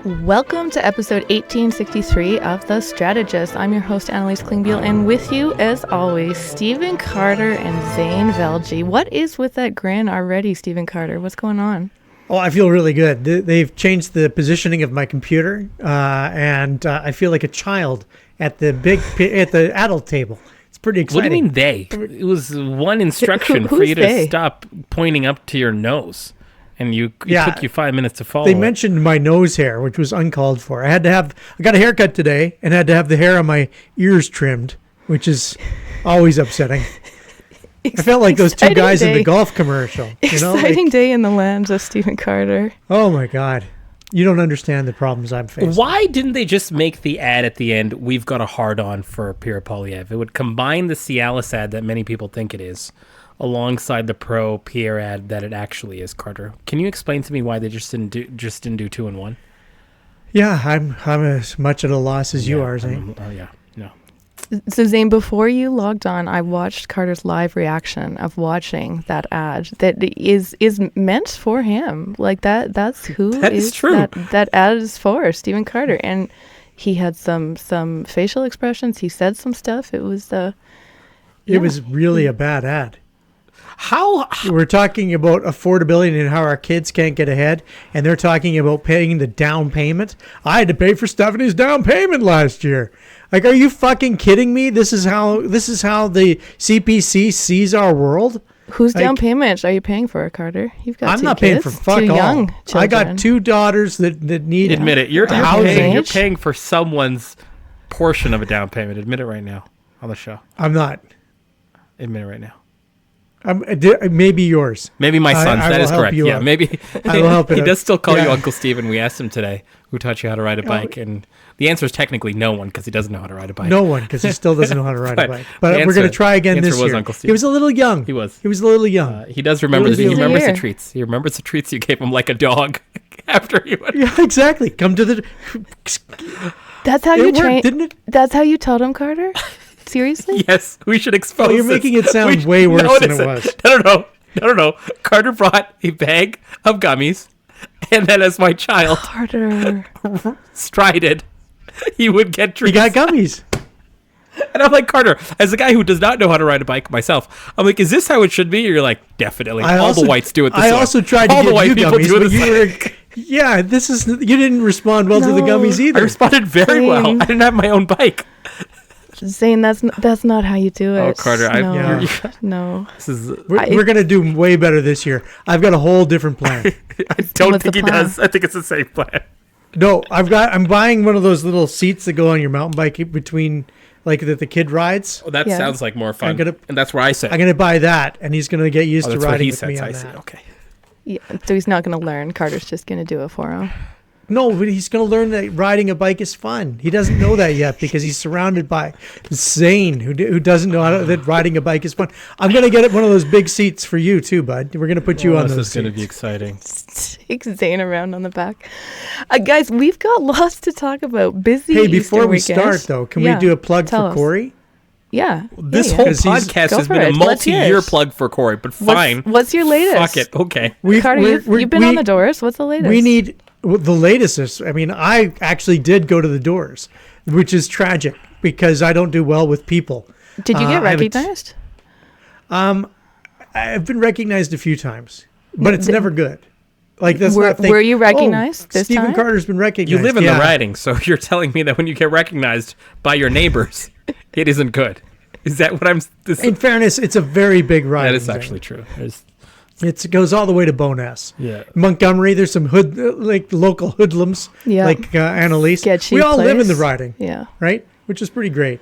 Welcome to episode 1863 of The Strategist. I'm your host, Annalise Klingbeil, and with you, as always, Stephen Carter and Zain Velji. What is with that grin already, Stephen Carter? What's going on? Oh, I feel really good. They've changed the positioning of my computer, and I feel like a child at the adult table. It's pretty exciting. What do you mean they? It was one instruction for you to stop pointing up to your nose. And it took you 5 minutes to follow. They mentioned my nose hair, which was uncalled for. I got a haircut today and had to have the hair on my ears trimmed, which is always upsetting. I felt like those two guys in the golf commercial. Exciting day in the lands of Stephen Carter. Oh my God. You don't understand the problems I'm facing. Why didn't they just make the ad at the end, "We've got a hard-on for Pierre Poilievre"? It would combine the Cialis ad that many people think it is, alongside the pro Pierre ad that it actually is. Carter, can you explain to me why they just didn't do 2 in 1? Yeah, I'm as much at a loss as you are, Zain. No. So Zain, before you logged on, I watched Carter's live reaction of watching that ad that is meant for him. Like that's who that is true. That ad is for Stephen Carter, and he had some facial expressions. He said some stuff. It was It was really a bad ad. How we're talking about affordability and how our kids can't get ahead, and they're talking about paying the down payment. I had to pay for Stephanie's down payment last year. Like, are you fucking kidding me? This is how the CPC sees our world. Whose down payment are you paying for, Carter? You've got I'm two not kids, paying for fuck two all. Young children. I got 2 daughters that need admit it. You're housing. You're paying for someone's portion of a down payment. Admit it right now on the show. I'm not. Admit it right now. Maybe yours. Maybe my son's. That is correct. Yeah, maybe. I will help he does still call you Yeah. Uncle Stephen. We asked him today who taught you how to ride a bike, and the answer is technically no one because he doesn't know how to ride a bike. No one, because he still doesn't know how to ride a bike. But the we're going to try again this year. Uncle He was a little young. He was a little young. He does remember. He remembers year. the treats. He remembers the treats you gave him like a dog after he went. Yeah, exactly. Come to the. That's how you train. Didn't it? That's how you taught him, Carter. Seriously? Yes, we should expose. Oh, you're making it sound way worse than it was. No. Carter brought a bag of gummies, and then as my child Carter strided, he would get treats. He got gummies. And I'm like, Carter, as a guy who does not know how to ride a bike myself, I'm like, is this how it should be? You're like, definitely. All the whites do it this way. I also tried All to the white get you people gummies, do it but this you way. yeah, this is. You didn't respond well to the gummies either. I responded very well. I didn't have my own bike. Zain, that's not how you do it. Oh, Carter, no. This is. We're gonna do way better this year. I've got a whole different plan. I don't What's think the he plan? does. I think it's the same plan. No, I'm buying one of those little seats that go on your mountain bike between, like that the kid rides. Oh, that sounds like more fun. And that's where I sit. I'm gonna buy that, and he's gonna get used to that's riding what he with me says. on I that. see. Okay. Yeah, so he's not going to learn. Carter's just going to do it for him. No, but he's going to learn that riding a bike is fun. He doesn't know that yet because he's surrounded by Zain, who doesn't know that riding a bike is fun. I'm going to get one of those big seats for you too, bud. We're going to put you on those seats. This is going to be exciting. Take Zain around on the back. Guys, we've got lots to talk about. Busy Hey, before Easter we weekend. start, though, can we do a plug for Kory? Yeah. This yeah. whole podcast has been a multi-year plug for Kory, but fine. What's your latest? Fuck it. Okay. Carter, you've been on the doors. What's the latest? We need the latest is, I actually did go to the doors, which is tragic because I don't do well with people. Did you get recognized? I've been recognized a few times, but it's never good. Like that's were you recognized this Stephen time? Carter's been recognized. You live in the riding, so you're telling me that when you get recognized by your neighbors, it isn't good. Is that what I'm? In fairness, it's a very big riding. That is actually true. It goes all the way to Boness. Yeah. Montgomery, there's some local hoodlums, like Annalise. Sketchy we all live in place. the riding. Yeah. Right? Which is pretty great.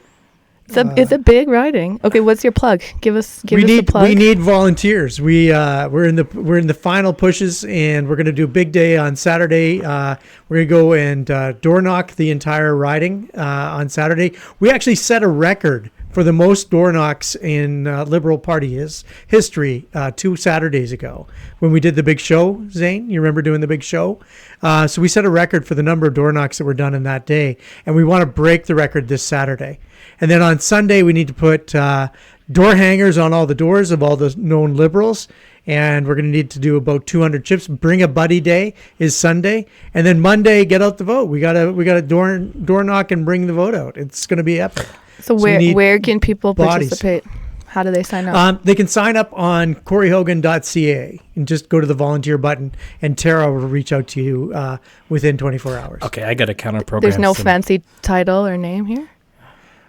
It's a big riding. Okay, what's your plug? Give us the plug. We need volunteers. We're in the final pushes, and we're going to do a big day on Saturday. We're going to go and door knock the entire riding on Saturday. We actually set a record for the most door knocks in Liberal Party history 2 Saturdays ago when we did the big show, Zain. You remember doing the big show? So we set a record for the number of door knocks that were done in that day, and we want to break the record this Saturday. And then on Sunday, we need to put door hangers on all the doors of all the known Liberals and we're going to need to do about 200 chips. Bring a buddy day is Sunday, and then Monday get out the vote. We gotta door knock and bring the vote out. It's going to be epic. So where can people participate? How do they sign up? They can sign up on koryhogan.ca and just go to the volunteer button, and Tara will reach out to you within 24 hours. Okay, I got a counter program. There's no fancy title or name here?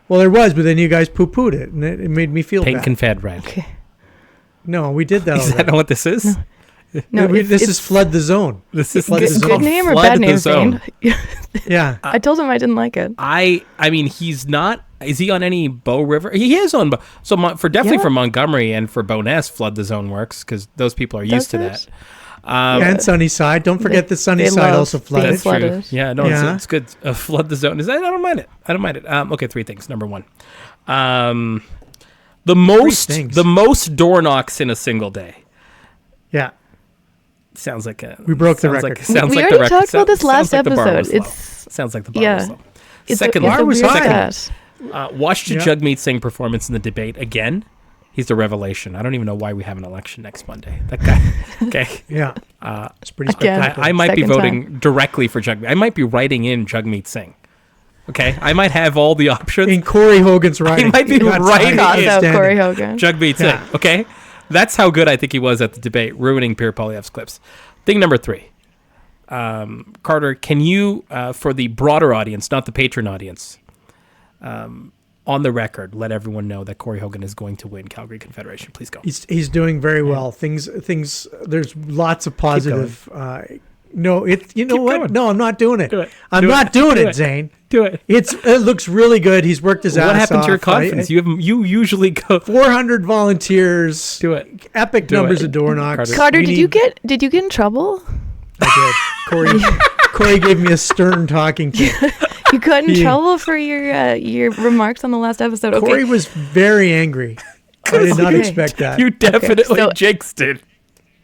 Well, there was, but then you guys poo-pooed it, and it made me feel Pink bad. and Fed Red. Okay. No, we did that Is already. that not what this is? No, This is Flood the Zone. This is Flood the Zone. Good name or Flood bad the name, Zone. Zane? Yeah. I told him I didn't like it. I mean, he's not. Is he on any Bow River? He is on. So for definitely Yeah. for Montgomery and for Bowness, Flood the Zone works because those people are used to Does that. it? And Sunnyside. Don't forget that Sunnyside love also flooded. being flooded. Yeah, no, Yeah. It's good. Flood the Zone. I don't mind it. Okay, 3 things. Number 1, the most door knocks in a single day. Yeah. Sounds like a. We broke the sounds record. Like, sounds We like already the record. talked about this Sounds last like the bar was episode. low. Sounds like the bar Yeah. was low. It's Second, a bar was weird high. stat. watched Yeah. Jagmeet Singh performance in the debate again. He's the revelation. I don't even know why we have an election next Monday. That guy. Okay. Yeah. It's pretty Again. spectacular. I might be Second voting directly for Jagmeet. I might be writing in Jagmeet Singh. Okay. I might have all the options. In Kory Hogan's writing. might be That's writing how Toss he out is Kory standing. Hogan. Jagmeet Singh. Yeah. Okay. That's how good I think he was at the debate, ruining Pierre Poilievre's clips. Thing number 3. Carter, can you, for the broader audience, not the patron audience, on the record, let everyone know that Kory Hogan is going to win Calgary Confederation. Please go. He's doing very well. Things. There's lots of positive. No, you know Keep what? going. No, I'm not doing it. Do it. I'm Do not it. doing Do it, it. Zane. Do it. It looks really good. He's worked his ass What happened to your off. confidence? You usually go. 400 volunteers. Do it. Epic Do numbers it. of door knocks. Carter, We did you need- get in trouble? I did. Corey gave me a stern talking to. You got in He- trouble for your remarks on the last episode. Okay. Corey was very angry. I did not Okay. expect that. You definitely so- jinxed it.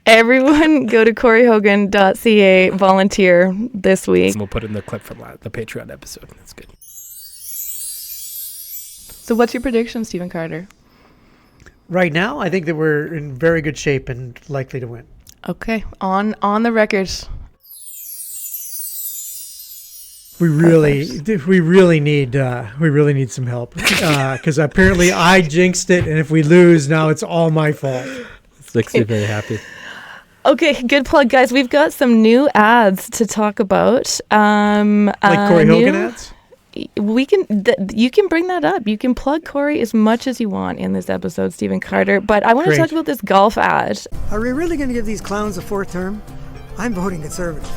Everyone go to koryhogan.ca, volunteer this week. We'll put in the clip from the Patreon episode. That's good. So what's your prediction, Stephen Carter? Right now, I think that we're in very good shape and likely to win. Okay, on the record. We really need some help because apparently I jinxed it, and if we lose, now it's all my fault. This makes me very happy. Okay, good plug, guys. We've got some new ads to talk about. Like Kory Hogan ads. We can. You can bring that up. You can plug Kory as much as you want in this episode, Stephen Carter. But I want to Great. talk about this golf ad. Are we really going to give these clowns a fourth term? I'm voting conservative.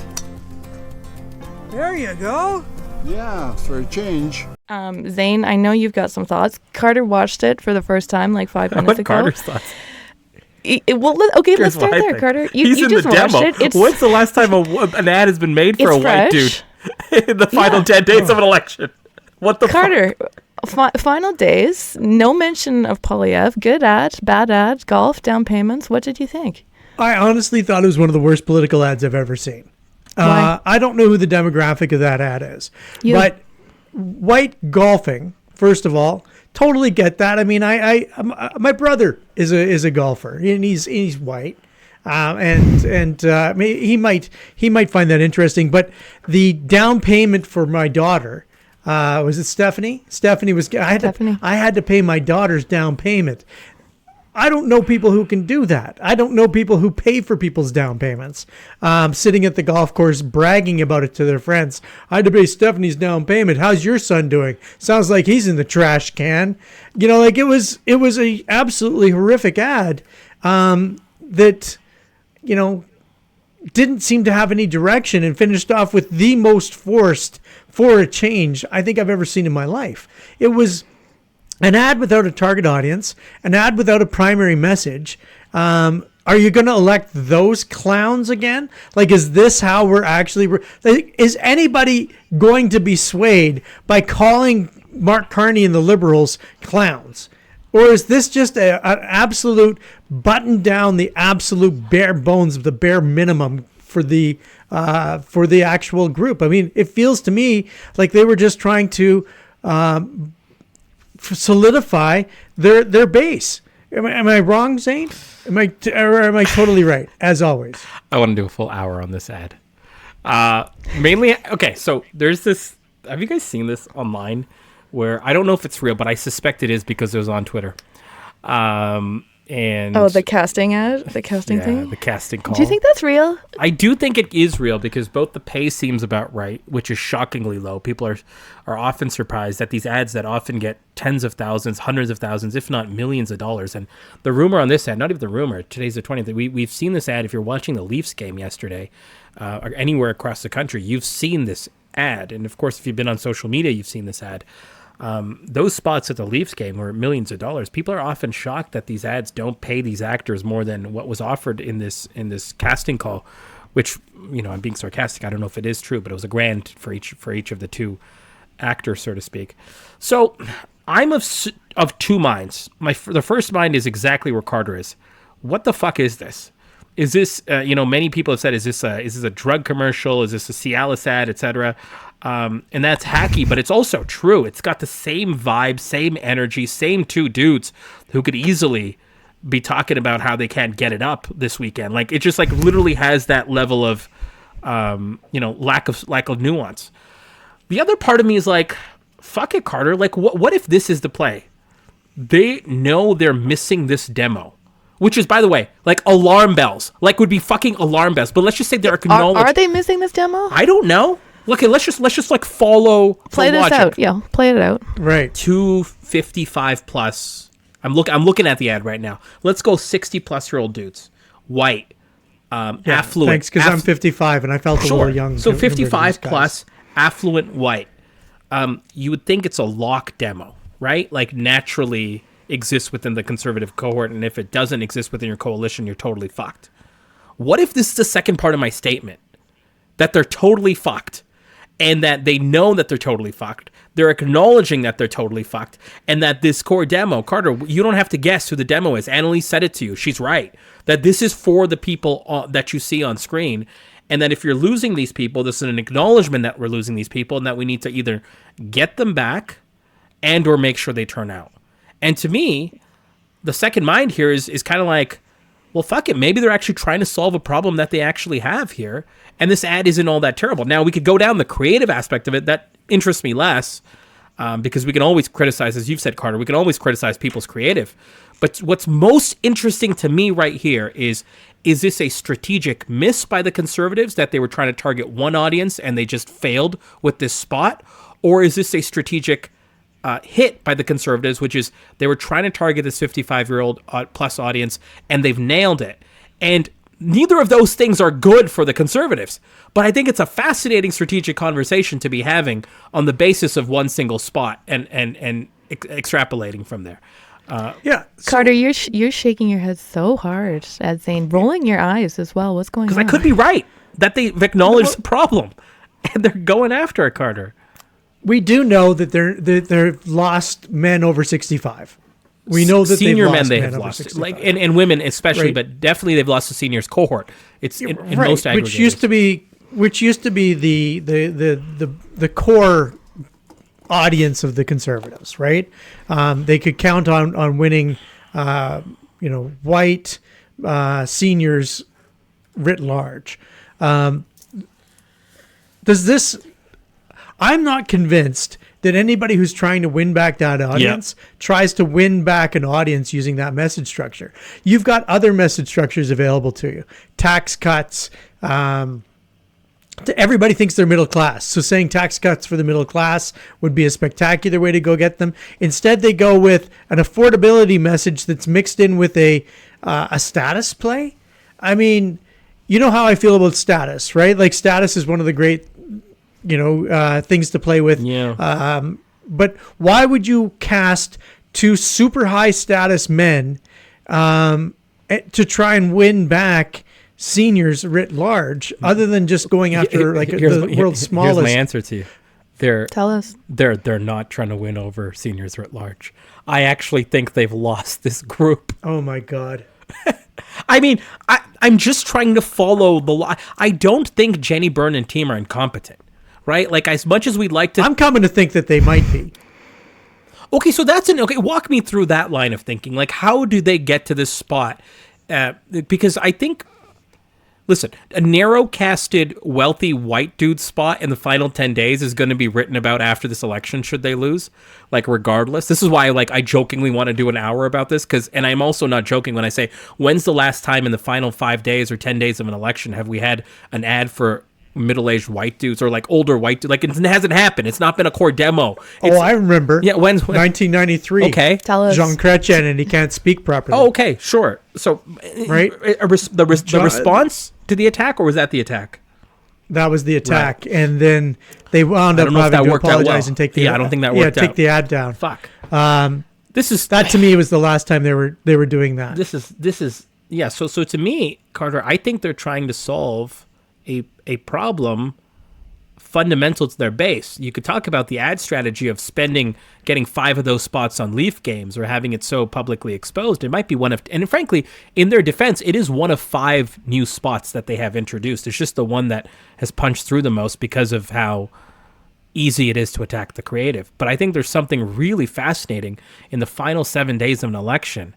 There you go. Yeah, for a change. Zane, I know you've got some thoughts. Carter watched it for the first time like 5 minutes What ago. Carter's thoughts? Okay, let's start there, Carter. He's you in just the watched demo. it. It's, When's the last time an ad has been made for it's a white fresh. dude in the final 10 days of an election? What the Carter, final days, no mention of Poilievre. Good ad, bad ad, golf, down payments. What did you think? I honestly thought it was one of the worst political ads I've ever seen. Why? I don't know who the demographic of that ad is, You. but white golfing, first of all, totally get that. I mean, my brother is a golfer, and he's white, he might find that interesting. But the down payment for my daughter, was it Stephanie? Stephanie. I had to pay my daughter's down payment. I don't know people who can do that. I don't know people who pay for people's down payments. Sitting at the golf course bragging about it to their friends. I had to pay Stephanie's down payment. How's your son doing? Sounds like he's in the trash can. You know, like it was a absolutely horrific ad that, you know, didn't seem to have any direction and finished off with the most forced for a change I think I've ever seen in my life. It was an ad without a target audience, an ad without a primary message. Are you going to elect those clowns again? Like, is this how we're actually... is anybody going to be swayed by calling Mark Carney and the Liberals clowns? Or is this just an absolute button down, the absolute bare bones of the bare minimum for the actual group? I mean, it feels to me like they were just trying to... solidify their base. Am I wrong, Zain? Or am I totally right, as always? I want to do a full hour on this ad. Mainly, okay, so there's this, have you guys seen this online? Where I don't know if it's real, but I suspect it is because it was on Twitter. And the casting ad, the casting thing, the casting call. Do you think that's real? I do think it is real because both the pay seems about right, which is shockingly low. People are often surprised at these ads that often get tens of thousands, hundreds of thousands, if not millions of dollars. And the rumor on this ad, not even the rumor, today's the 20th. We've seen this ad. If you're watching the Leafs game yesterday, or anywhere across the country, you've seen this ad. And of course, if you've been on social media, you've seen this ad. Those spots at the Leafs game were millions of dollars. People are often shocked that these ads don't pay these actors more than what was offered in this casting call, which, I'm being sarcastic. I don't know if it is true, but it was $1,000 for each of the two actors, so to speak. So I'm of two minds. The first mind is exactly where Carter is. What the fuck is this? Is this, many people have said, is this a drug commercial? Is this a Cialis ad, etc.? And that's hacky, but it's also true. It's got the same vibe, same energy, same two dudes who could easily be talking about how they can't get it up this weekend. Like, it just literally has that level of, lack of nuance. The other part of me is like, fuck it, Carter. Like, what if this is the play? They know they're missing this demo. Which is, by the way, like alarm bells. Like, would be fucking alarm bells. But let's just say they're acknowledged. Are they missing this demo? I don't know. Okay, let's just like follow. Play this logic. out. Yeah, play it out. Right. 255 plus. I'm looking at the ad right now. Let's go 60-plus-year-old dudes, white, affluent. Thanks, because I'm 55 and I felt a little young. So 55 plus, affluent, white. You would think it's a lock demo, right? Like, naturally exists within the conservative cohort, and if it doesn't exist within your coalition, you're totally fucked. What if this is the second part of my statement? That they're totally fucked, and that they know that they're totally fucked. They're acknowledging that they're totally fucked, and that this core demo, Carter, you don't have to guess who the demo is. Annalise said it to you. She's right. That this is for the people that you see on screen, and that if you're losing these people, this is an acknowledgement that we're losing these people, and that we need to either get them back and or make sure they turn out. And to me, the second mind here is kind of like, well, fuck it. Maybe they're actually trying to solve a problem that they actually have here. And this ad isn't all that terrible. Now, we could go down the creative aspect of it. That interests me less because we can always criticize, as you've said, Carter, we can always criticize people's creative. But what's most interesting to me right here is this a strategic miss by the conservatives that they were trying to target one audience and they just failed with this spot? Or is this a strategic hit by the conservatives, which is they were trying to target this 55-year-old plus audience, and they've nailed it. And neither of those things are good for the conservatives. But I think it's a fascinating strategic conversation to be having on the basis of one single spot and extrapolating from there. Carter, you're shaking your head so hard at Zain, rolling your eyes as well. What's going on? Because I could be right, that they've acknowledged the problem, and they're going after it, Carter. We do know that they're lost men over 65. We know that senior they've men over lost, 65. like and women especially, Right. but definitely they've lost the seniors cohort. It's in Right, most aggregators. which used to be the core audience of the conservatives, right? They could count on winning, white seniors writ large. I'm not convinced that anybody who's trying to win back that audience tries to win back an audience using that message structure. You've got other message structures available to you. Tax cuts. Everybody thinks they're middle class. So saying tax cuts for the middle class would be a spectacular way to go get them. Instead, they go with an affordability message that's mixed in with a status play. I mean, you know how I feel about status, right? Like, status is one of the great things to play with. Yeah. But why would you cast two super high status men to try and win back seniors writ large, other than just going after the world's smallest? Here's my answer to you. Tell us. They're not trying to win over seniors writ large. I actually think they've lost this group. Oh my God. I mean, I'm just trying to follow the law. I don't think Jenny Byrne and team are incompetent. Right? Like, as much as we'd like to... I'm coming to think that they might be. Okay, so walk me through that line of thinking. Like, how do they get to this spot? Because I think, listen, a narrow-casted, wealthy white dude spot in the final 10 days is going to be written about after this election, should they lose, like, regardless. This is why, like, I jokingly want to do an hour about this, and I'm also not joking when I say, when's the last time in the final 5 days or 10 days of an election have we had an ad for middle-aged white dudes or like older white dudes? Like, it hasn't happened. It's not been a core demo. I remember. Yeah, when 1993. Okay, tell us. Jean Chrétien, and he can't speak properly. Oh, okay, sure. So, Right? the response to the attack, or was that the attack? That was the attack, and then they wound up don't know if having that to worked out apologize well. and take the Yeah, I don't think that worked take out. the ad down. Fuck. Um, This is that to me was the last time they were doing that. This is yeah. So to me, Carter, I think they're trying to solve a problem fundamental to their base. You could talk about the ad strategy of getting 5 of those spots on Leaf games or having it so publicly exposed. It might be one of, and frankly, in their defense, it is one of 5 new spots that they have introduced. It's just the one that has punched through the most because of how easy it is to attack the creative. But I think there's something really fascinating in the final 7 days of an election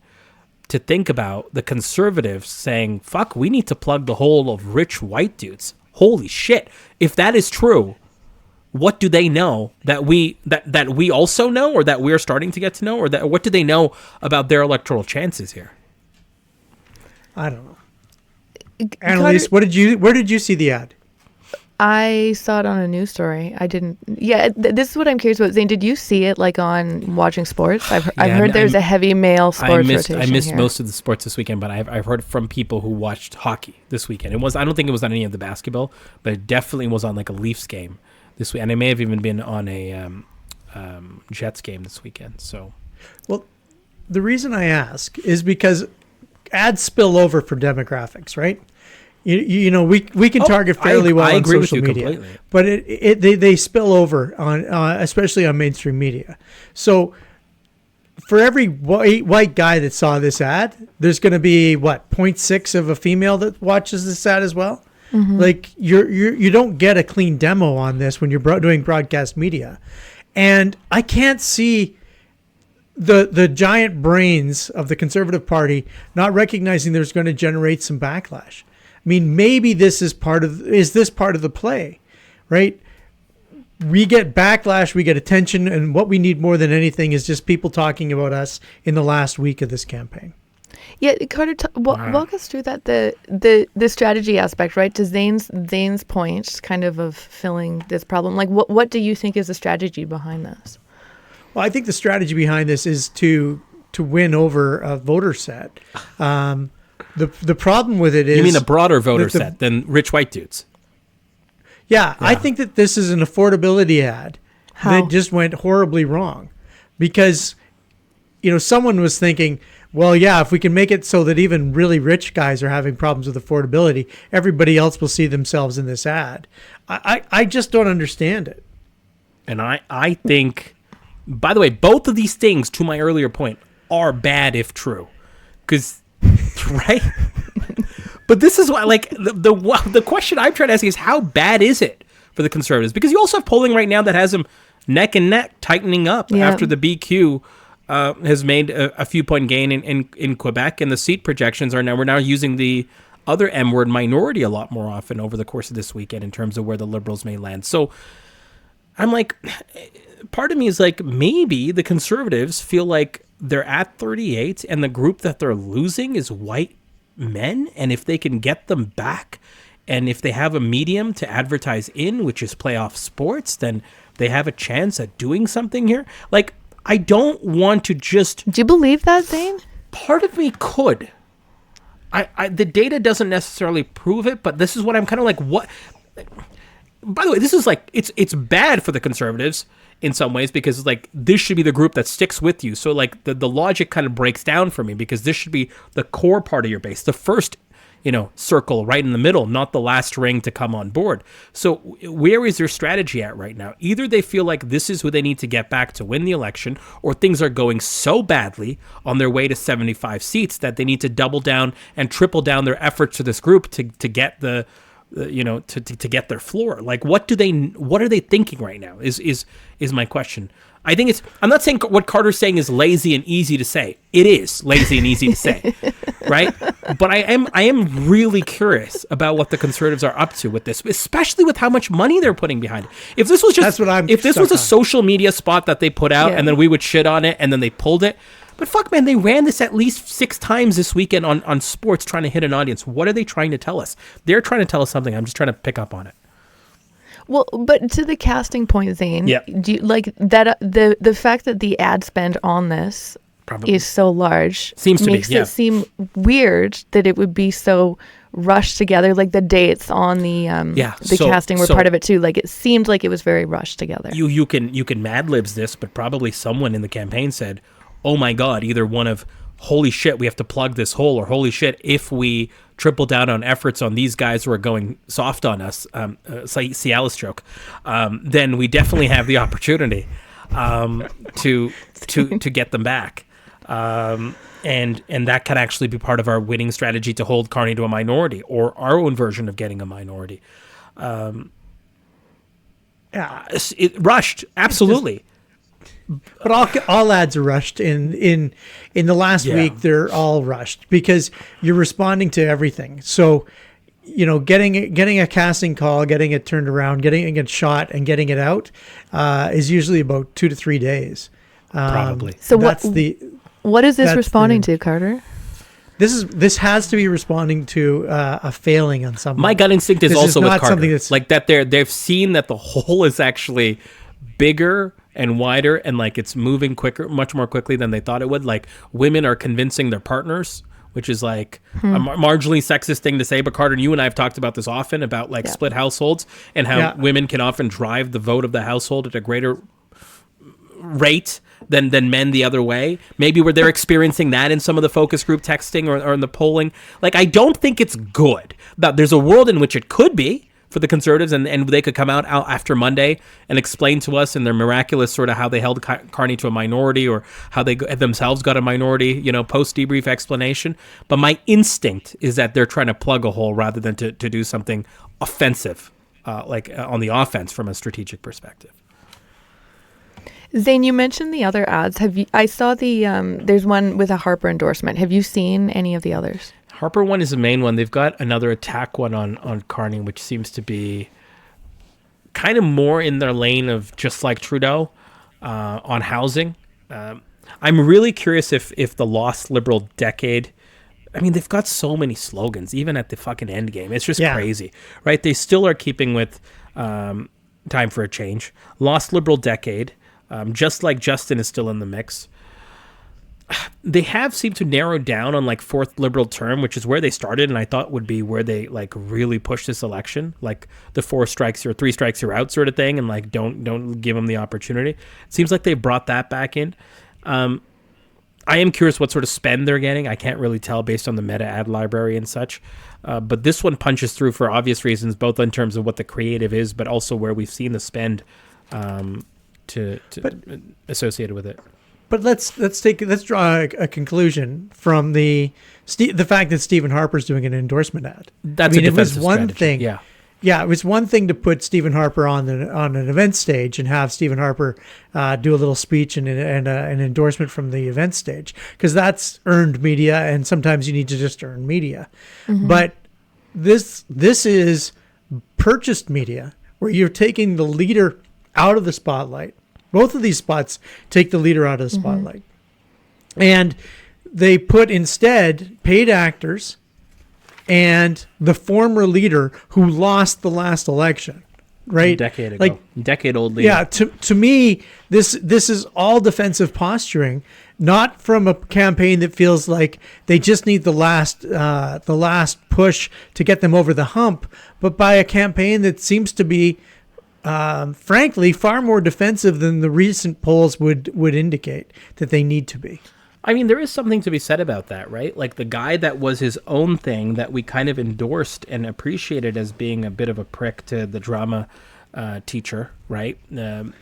to think about the Conservatives saying, fuck, we need to plug the hole of rich white dudes. Holy shit. If that is true, what do they know that we also know, or that we're starting to get to know, or what do they know about their electoral chances here? I don't know. Annalise, where did you see the ad? I saw it on a news story. I didn't. Yeah, this is what I'm curious about. Zane, did you see it like on watching sports? I've heard there's a heavy male sports rotation. I missed here. most of the sports this weekend, but I've heard from people who watched hockey this weekend. I don't think it was on any of the basketball, but it definitely was on like a Leafs game this week, and it may have even been on a Jets game this weekend. So, well, the reason I ask is because ads spill over for demographics, right? You know, we can target fairly well on social media, completely. But they spill over on especially on mainstream media. So for every white guy that saw this ad, there's going to be 0.6 of a female that watches this ad as well. Mm-hmm. Like you don't get a clean demo on this when you're doing broadcast media, and I can't see the giant brains of the Conservative Party not recognizing there's going to generate some backlash. I mean, maybe this is part of the play, right? We get backlash, we get attention, and what we need more than anything is just people talking about us in the last week of this campaign. Yeah, Carter, walk us through that, the strategy aspect, right? To Zane's point, kind of filling this problem. Like, what do you think is the strategy behind this? Well, I think the strategy behind this is to win over a voter set. The problem with it is... You mean a broader voter set than rich white dudes? Yeah, I think that this is an affordability ad that just went horribly wrong. Because, someone was thinking, well, yeah, if we can make it so that even really rich guys are having problems with affordability, everybody else will see themselves in this ad. I just don't understand it. And I think, by the way, both of these things, to my earlier point, are bad if true. Because... right? But this is why, like, the question I'm trying to ask is, how bad is it for the Conservatives? Because you also have polling right now that has them neck and neck, tightening up after the BQ has made a few point gain in Quebec, and the seat projections we're now using the other M word, minority, a lot more often over the course of this weekend in terms of where the Liberals may land. So I'm like, part of me is like, maybe the Conservatives feel like they're at 38 and the group that they're losing is white men, and if they can get them back, and if they have a medium to advertise in, which is playoff sports, then they have a chance at doing something here. Like, I don't want to just... Do you believe that, Zane? Part of me could. The data doesn't necessarily prove it, but this is what I'm kind of like, what... By the way, this is like, it's bad for the Conservatives in some ways, because like this should be the group that sticks with you. So like the logic kind of breaks down for me, because this should be the core part of your base, the first, circle right in the middle, not the last ring to come on board. So where is their strategy at right now? Either they feel like this is who they need to get back to win the election, or things are going so badly on their way to 75 seats that they need to double down and triple down their efforts to this group to get to get their floor. Like, what are they thinking right now is my question. I think I'm not saying what Carter's saying is lazy and easy to say. It is lazy and easy to say, right? But I am really curious about what the Conservatives are up to with this, especially with how much money they're putting behind it. If this was just, if this was a social media spot that they put out and then we would shit on it and then they pulled it. But fuck, man, they ran this at least 6 times this weekend on sports trying to hit an audience. What are they trying to tell us? They're trying to tell us something. I'm just trying to pick up on it. Well, but to the casting point, Zain, do you like that the fact that the ad spend on this is so large makes it seem weird that it would be so rushed together, like the dates on the casting were part of it too. Like it seemed like it was very rushed together. You can Mad Libs this, but probably someone in the campaign said, "Oh my God," either one of "Holy shit, we have to plug this hole," or "Holy shit, if we triple down on efforts on these guys who are going soft on us," Cialis joke, then we definitely have the opportunity to get them back. And that can actually be part of our winning strategy to hold Carney to a minority, or our own version of getting a minority. It rushed, absolutely. But all ads are rushed in the last week. They're all rushed because you're responding to everything. So, getting a casting call, getting it turned around, getting it shot, and getting it out is usually about 2 to 3 days. Probably. So what is this responding to, Carter? This has to be responding to a failing on something. My gut instinct is also with Carter, like that they've seen that the hole is actually bigger and wider, and like it's moving quicker, much more quickly than they thought it would. Like women are convincing their partners, which is like a marginally sexist thing to say. But Carter, you and I have talked about this often about like split households and how women can often drive the vote of the household at a greater rate than men the other way. Maybe where they're experiencing that in some of the focus group texting or in the polling. Like, I don't think it's good. But there's a world in which it could be for the Conservatives, and they could come out after Monday and explain to us in their miraculous sort of how they held Carney to a minority, or how they themselves got a minority, post-debrief explanation. But my instinct is that they're trying to plug a hole rather than to do something offensive, on the offense from a strategic perspective. Zain, you mentioned the other ads. I saw there's one with a Harper endorsement. Have you seen any of the others? Harper one is the main one. They've got another attack one on Carney, which seems to be kind of more in their lane of just like Trudeau on housing. I'm really curious if the lost Liberal decade, I mean, they've got so many slogans, even at the fucking end game. It's just crazy, right? They still are keeping with Time for a Change. Lost Liberal decade, just like Justin is still in the mix. They have seemed to narrow down on like fourth Liberal term, which is where they started, and I thought would be where they like really push this election, like the 3 strikes you're out sort of thing, and like don't give them the opportunity. It seems like they've brought that back in. I am curious what sort of spend they're getting. I can't really tell based on the meta ad library and such, but this one punches through for obvious reasons, both in terms of what the creative is, but also where we've seen the spend associated with it. But let's draw a conclusion from the fact that Stephen Harper's doing an endorsement ad. That's a defensive strategy. Thing. Yeah, it was one thing to put Stephen Harper on an event stage and have Stephen Harper do a little speech and an endorsement from the event stage, because that's earned media, and sometimes you need to just earn media. Mm-hmm. But this is purchased media, where you're taking the leader out of the spotlight. Both of these spots take the leader out of the spotlight. And they put instead paid actors and the former leader who lost the last election, right? A decade ago. Like, decade-old leader. Yeah, to me, this is all defensive posturing, not from a campaign that feels like they just need the last push to get them over the hump, but by a campaign that seems to be frankly, far more defensive than the recent polls would indicate that they need to be. I mean, there is something to be said about that, right? Like the guy that was his own thing that we kind of endorsed and appreciated as being a bit of a prick to the drama teacher, right,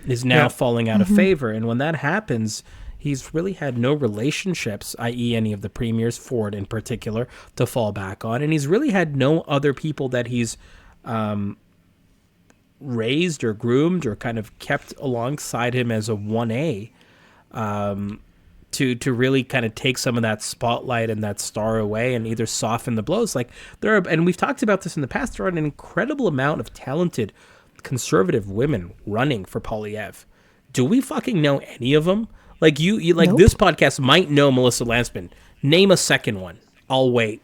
is now falling out of favor. And when that happens, he's really had no relationships, i.e. any of the premiers, Ford in particular, to fall back on. And he's really had no other people that he's raised or groomed or kind of kept alongside him as a 1A, to really kind of take some of that spotlight and that star away and either soften the blows. Like there are, and we've talked about this in the past, there are an incredible amount of talented conservative women running for Poilievre. Do we fucking know any of them? Like you like Nope. this podcast might know Melissa Landsman. Name a second one. I'll wait.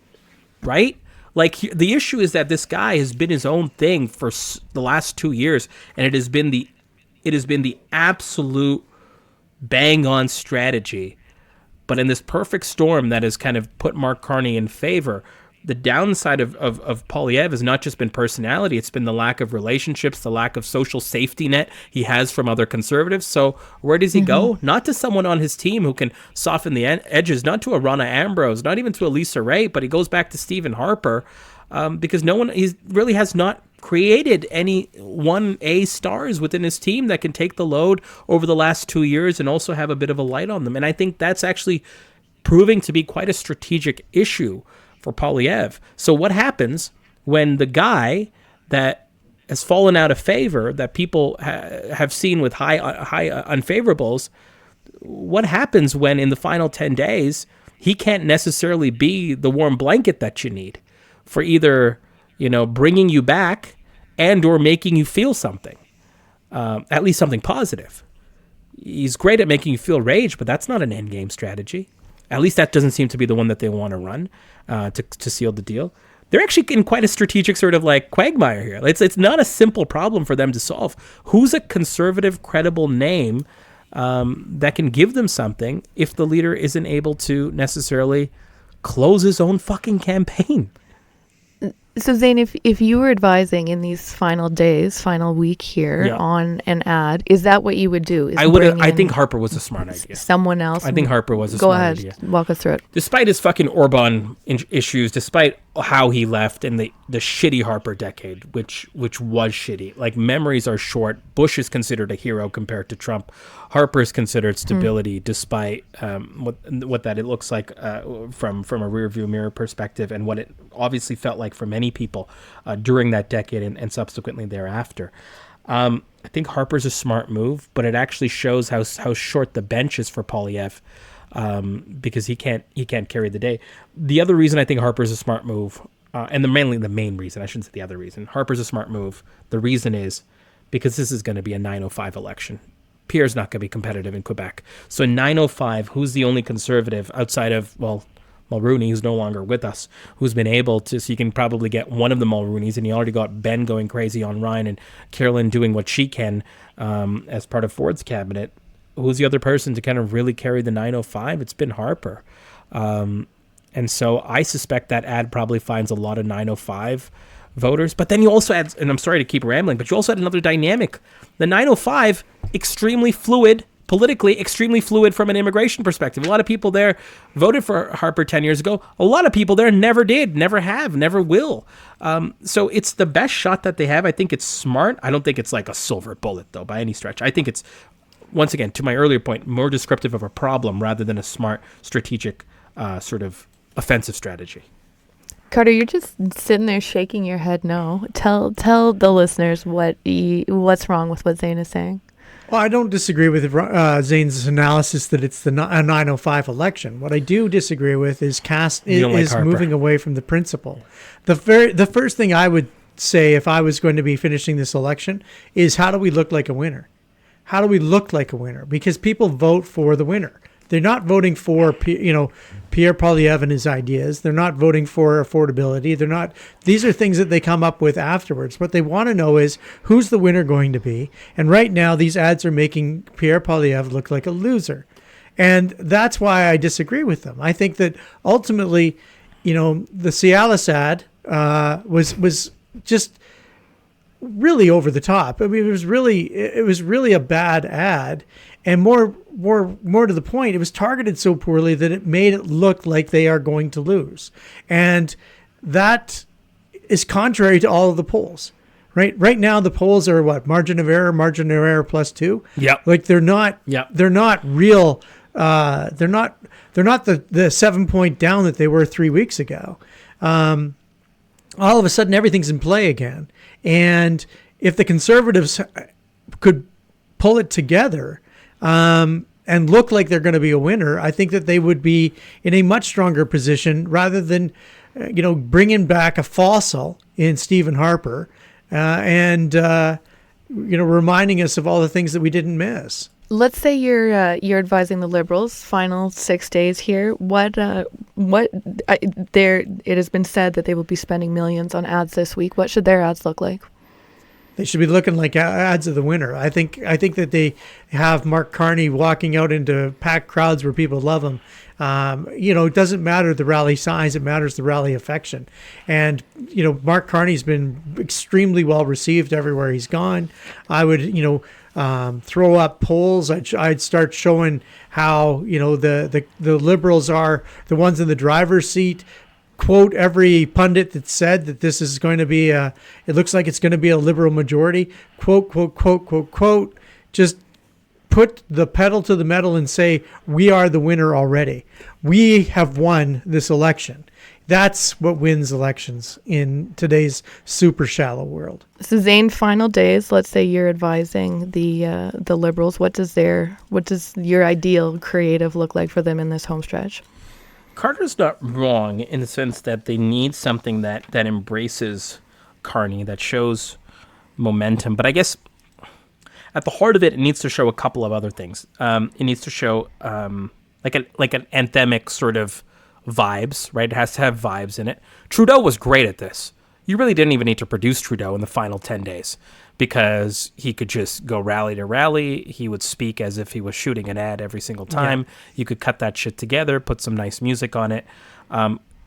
Right? Like the issue is that this guy has been his own thing for the last 2 years, and it has been the absolute bang on strategy. But in this perfect storm that has kind of put Mark Carney in favor, the downside of Poilievre has not just been personality, it's been the lack of relationships, the lack of social safety net he has from other conservatives. So where does he go? Not to someone on his team who can soften the edges, not to a Ronna Ambrose, not even to a Lisa Ray, but he goes back to Stephen Harper, because he really has not created any 1A stars within his team that can take the load over the last 2 years and also have a bit of a light on them. And I think that's actually proving to be quite a strategic issue for Poilievre. So what happens when the guy that has fallen out of favor, that people have seen with high unfavorables, what happens when in the final 10 days he can't necessarily be the warm blanket that you need for either bringing you back and or making you feel something, at least something positive. He's great at making you feel rage, but that's not an end game strategy. At least that doesn't seem to be the one that they want to run to seal the deal. They're actually in quite a strategic sort of like quagmire here. It's not a simple problem for them to solve. Who's a conservative, credible name that can give them something if the leader isn't able to necessarily close his own fucking campaign? So Zain, if you were advising in these final days, final week here Yeah. on an ad, is that what you would do? Is I would. bring I in think Harper was a smart idea. someone else. I think Harper was a Go smart ahead, idea. walk us through it. Despite his fucking Orban issues, despite how he left in the shitty Harper decade, which was shitty. Like, memories are short. Bush is considered a hero compared to Trump. Harper is considered stability, despite what that it looks like from a rearview mirror perspective, and what it obviously felt like for many people during that decade and subsequently thereafter. I think Harper's a smart move, but it actually shows how short the bench is for Poilievre. Because he can't carry the day. The other reason I think Harper's a smart move, and the main reason, I shouldn't say the other reason, Harper's a smart move. The reason is because this is going to be a 905 election. Pierre's not going to be competitive in Quebec. So in 905, who's the only conservative outside of, Mulrooney, who's no longer with us, who's been able to, so you can probably get one of the Mulrooneys, and you already got Ben going crazy on Ryan and Carolyn doing what she can as part of Ford's cabinet. Who's the other person to kind of really carry the 905? It's been Harper. And so I suspect that ad probably finds a lot of 905 voters. But then you also add, and I'm sorry to keep rambling, but you also had another dynamic. The 905, extremely fluid, politically extremely fluid from an immigration perspective. A lot of people there voted for Harper 10 years ago. A lot of people there never did, never have, never will. So it's the best shot that they have. I think it's smart. I don't think it's like a silver bullet, though, by any stretch. I think it's, once again, to my earlier point, more descriptive of a problem rather than a smart, strategic sort of offensive strategy. Carter, you're just sitting there shaking your head no. Tell the listeners what's wrong with what Zain is saying. Well, I don't disagree with Zain's analysis that it's a 905 election. What I do disagree with is moving away from the principle. The first thing I would say if I was going to be finishing this election is, how do we look like a winner? How do we look like a winner? Because people vote for the winner. They're not voting for, Pierre Poilievre and his ideas. They're not voting for affordability. They're not. These are things that they come up with afterwards. What they want to know is, who's the winner going to be? And right now, these ads are making Pierre Poilievre look like a loser. And that's why I disagree with them. I think that ultimately, the Cialis ad was just really over the top. I mean, it was really a bad ad, and more to the point, it was targeted so poorly that it made it look like they are going to lose, and that is contrary to all of the polls. Right now, the polls are what? Margin of error +2. Yeah, like they're not. Yeah, they're not real. They're not the 7-point down that they were 3 weeks ago. All of a sudden, everything's in play again. And if the Conservatives could pull it together and look like they're going to be a winner, I think that they would be in a much stronger position rather than, bringing back a fossil in Stephen Harper and reminding us of all the things that we didn't miss. Let's say you're advising the Liberals. Final 6 days here. It has been said that they will be spending millions on ads this week. What should their ads look like? They should be looking like ads of the winner. I think that they have Mark Carney walking out into packed crowds where people love him. It doesn't matter the rally size; it matters the rally affection. And Mark Carney's been extremely well received everywhere he's gone. I would throw up polls. I'd start showing how the Liberals are the ones in the driver's seat. Quote every pundit that said that this is going to be it looks like it's going to be a Liberal majority. Quote, quote, quote, quote, quote. Just put the pedal to the metal and say, we are the winner already. We have won this election. That's what wins elections in today's super shallow world. So Zain, final days. Let's say you're advising the Liberals. What does your ideal creative look like for them in this home stretch? Carter's not wrong in the sense that they need something that embraces Carney, that shows momentum. But I guess at the heart of it, it needs to show a couple of other things. It needs to show like an anthemic sort of vibes, right? It has to have vibes in it. Trudeau was great at this. You really didn't even need to produce Trudeau in the final 10 days because he could just go rally to rally. He would speak as if he was shooting an ad every single time. Yeah. You could cut that shit together, put some nice music on it.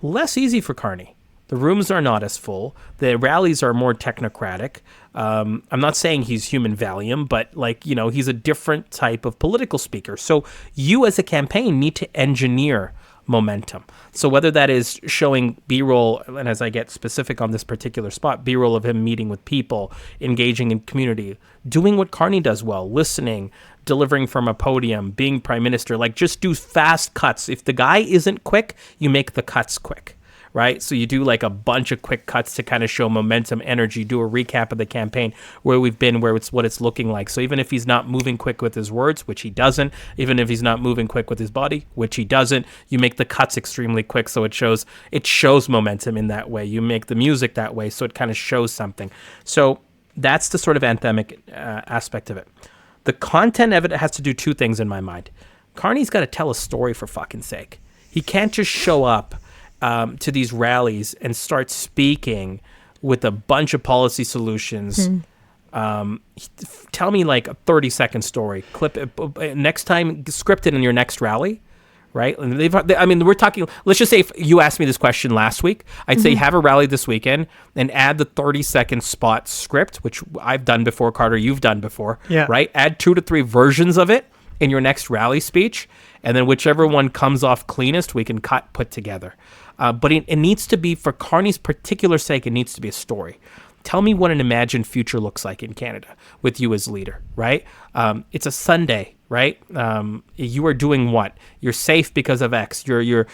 Less easy for Carney. The rooms are not as full. The rallies are more technocratic. I'm not saying he's human Valium, but he's a different type of political speaker. So you as a campaign need to engineer momentum. So whether that is showing B-roll, and as I get specific on this particular spot, B-roll of him meeting with people, engaging in community, doing what Carney does well, listening, delivering from a podium, being prime minister, just do fast cuts. If the guy isn't quick, you make the cuts quick. Right? So you do a bunch of quick cuts to kind of show momentum, energy, do a recap of the campaign, where we've been, what it's looking like. So even if he's not moving quick with his words, which he doesn't, even if he's not moving quick with his body, which he doesn't, you make the cuts extremely quick so it shows momentum in that way. You make the music that way so it kind of shows something. So that's the sort of anthemic aspect of it. The content of it has to do two things in my mind. Carney's got to tell a story, for fucking sake. He can't just show up to these rallies and start speaking with a bunch of policy solutions. Tell me a 30-second story. Clip it next time, script it in your next rally, right? And we're talking. Let's just say if you asked me this question last week, I'd say have a rally this weekend and add the 30-second spot script, which I've done before, Carter. You've done before, right? Add 2 to 3 versions of it in your next rally speech, and then whichever one comes off cleanest, we can put together. But it needs to be, for Carney's particular sake, it needs to be a story. Tell me what an imagined future looks like in Canada with you as leader, right? It's a Sunday, right? You are doing what? You're safe because of X. Your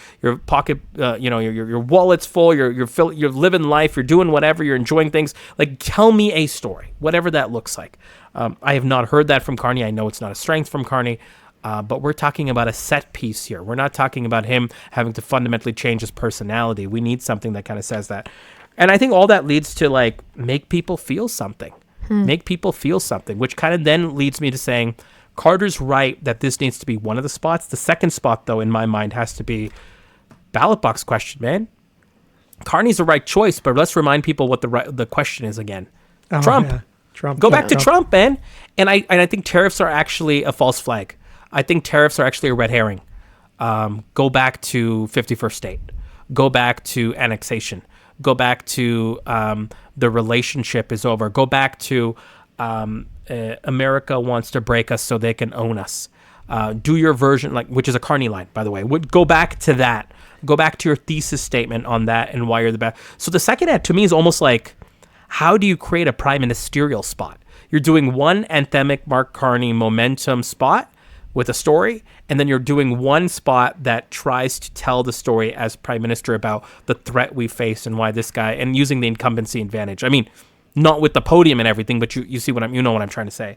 pocket, your wallet's full. You're living life. You're doing whatever. You're enjoying things. Tell me a story, whatever that looks like. I have not heard that from Carney. I know it's not a strength from Carney. But we're talking about a set piece here. We're not talking about him having to fundamentally change his personality. We need something that kind of says that. And I think all that leads to make people feel something. Make people feel something, which kind of then leads me to saying Carter's right that this needs to be one of the spots. The second spot, though, in my mind has to be ballot box question, man. Carney's the right choice, but let's remind people what the question is again. Trump. Yeah. Trump. Go back to Trump, man. And I think tariffs are actually a false flag. I think tariffs are actually a red herring. Go back to 51st state. Go back to annexation. Go back to the relationship is over. Go back to America wants to break us so they can own us. Do your version, which is a Carney line, by the way. Go back to that. Go back to your thesis statement on that and why you're the best. So the second ad to me is almost how do you create a prime ministerial spot? You're doing one anthemic Mark Carney momentum spot with a story, and then you're doing one spot that tries to tell the story as prime minister about the threat we face and why this guy, and using the incumbency advantage. not with the podium and everything, but you see what you know what I'm trying to say.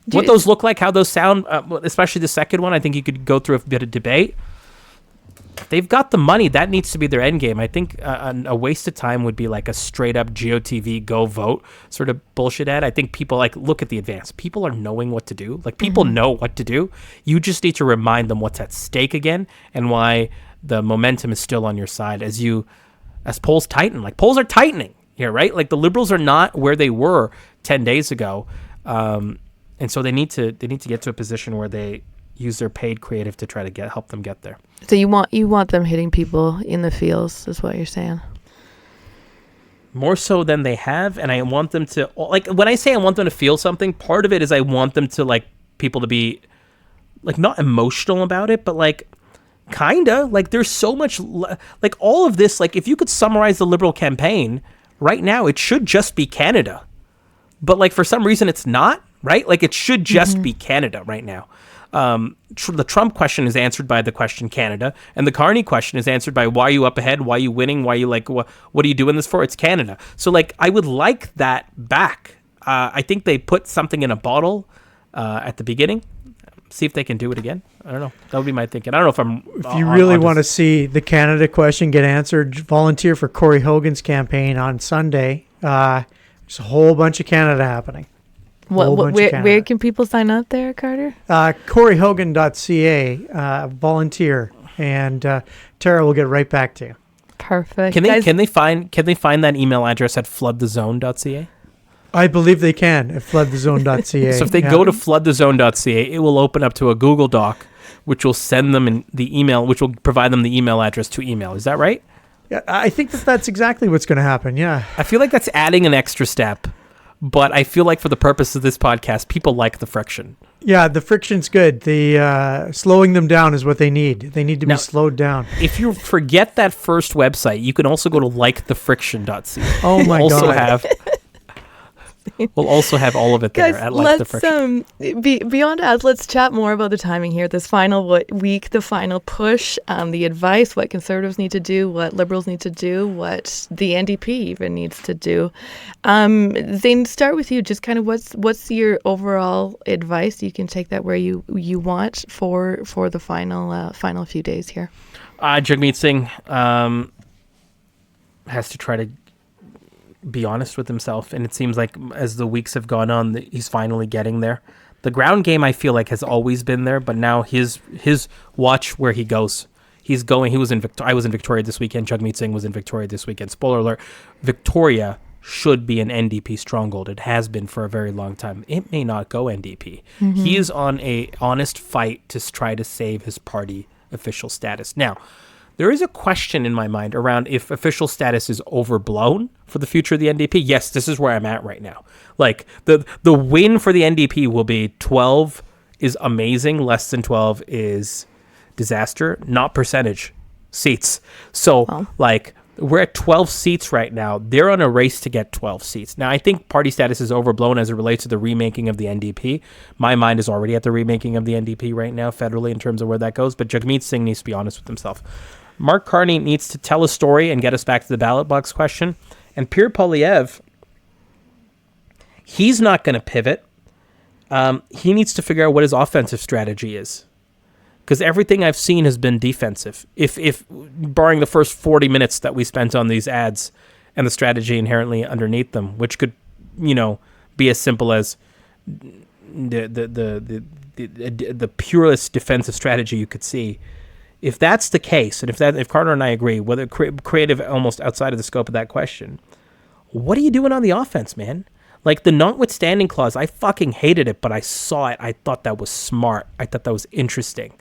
Do What you- those look like, how those sound, especially the second one, I think you could go through a bit of debate. They've got the money. That needs to be their end game. I think a waste of time would be like a straight up GOTV go vote sort of bullshit ad. I think people like look at the advance. People are knowing what to do. Like people know what to do. You just need to remind them what's at stake again and why the momentum is still on your side as polls tighten. Like polls are tightening here, right? Like the Liberals are not where they were 10 days ago. And so they need to get to a position where they use their paid creative to try to help them get there. So you want them hitting people in the fields, is what you're saying? More so than they have, and I want them to, like, when I say I want them to feel something, part of it is I want them to, like, people to be, like, not emotional about it, but, like, kinda, like, there's so much, like, all of this, like, if you could summarize the Liberal campaign, right now, it should just be Canada. But, like, for some reason, it's not, right? Like, it should just be Canada right now. The Trump question is answered by the question Canada, and the Carney question is answered by why are you up ahead, why are you winning, why are you like what are you doing this for? It's Canada. So like I would like that back. I think they put something in a bottle at the beginning. See if they can do it again. I don't know. That would be my thinking. I don't know if I'm. If you really want to see the Canada question get answered, volunteer for Corey Hogan's campaign on Sunday. There's a whole bunch of Canada happening. Where can people sign up there, Carter? CoryHogan.ca, volunteer, and Tara will get right back to you. Perfect. Can they find that email address at floodthezone.ca? I believe they can at floodthezone.ca. So if they go to floodthezone.ca, it will open up to a Google Doc, which will send them the email, which will provide them the email address to email. Is that right? Yeah, I think that's exactly what's going to happen. Yeah. I feel like that's adding an extra step. But I feel like for the purpose of this podcast, people like the friction. Yeah, the friction's good. The slowing them down is what they need. They need to be slowed down. If you forget that first website, you can also go to likethefriction.ca. Oh my God. We'll also have all of it there Guys, at Like the Friction. Beyond ads, let's chat more about the timing here. This final week, the final push, the advice, what Conservatives need to do, what Liberals need to do, what the NDP even needs to do. Zain, start with you. Just kind of what's your overall advice? You can take that where you want for the final few days here. Jagmeet Singh has to try to be honest with himself, and it seems like as the weeks have gone on, he's finally getting there. The ground game I feel like has always been there, but now his watch where he goes. He's going. I was in Victoria this weekend. Jagmeet Singh was in Victoria this weekend. Spoiler alert: Victoria should be an NDP stronghold. It has been for a very long time. It may not go NDP. He is on a honest fight to try to save his party official status. Now, there is a question in my mind around if official status is overblown for the future of the NDP. Yes, this is where I'm at right now. Like, the win for the NDP will be 12 is amazing, less than 12 is disaster, not percentage, seats. So, like, we're at 12 seats right now. They're on a race to get 12 seats. Now, I think party status is overblown as it relates to the remaking of the NDP. My mind is already at the remaking of the NDP right now, federally, in terms of where that goes. But Jagmeet Singh needs to be honest with himself. Mark Carney needs to tell a story and get us back to the ballot box question. And Pierre Poilievre, he's not going to pivot. He needs to figure out what his offensive strategy is. Because everything I've seen has been defensive. If barring the first 40 minutes that we spent on these ads and the strategy inherently underneath them, which could, be as simple as the purest defensive strategy you could see. If that's the case, and if Carter and I agree, whether creative almost outside of the scope of that question, what are you doing on the offense, man? Like the notwithstanding clause, I fucking hated it, but I saw it. I thought that was smart. I thought that was interesting.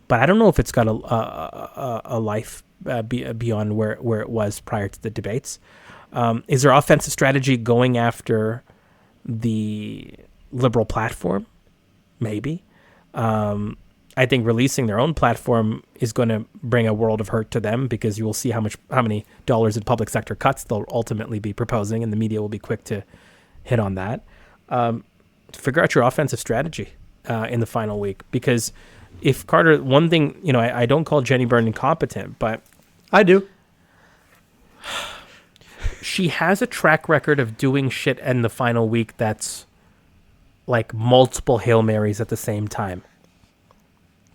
But I don't know if it's got a life beyond where it was prior to the debates. Is there offensive strategy going after the Liberal platform? Maybe. I think releasing their own platform is going to bring a world of hurt to them because you will see how many dollars in public sector cuts they'll ultimately be proposing, and the media will be quick to hit on that. Figure out your offensive strategy in the final week, because if Carter, one thing, I don't call Jenny Byrne incompetent, but I do. she has a track record of doing shit in the final week that's like multiple Hail Marys at the same time.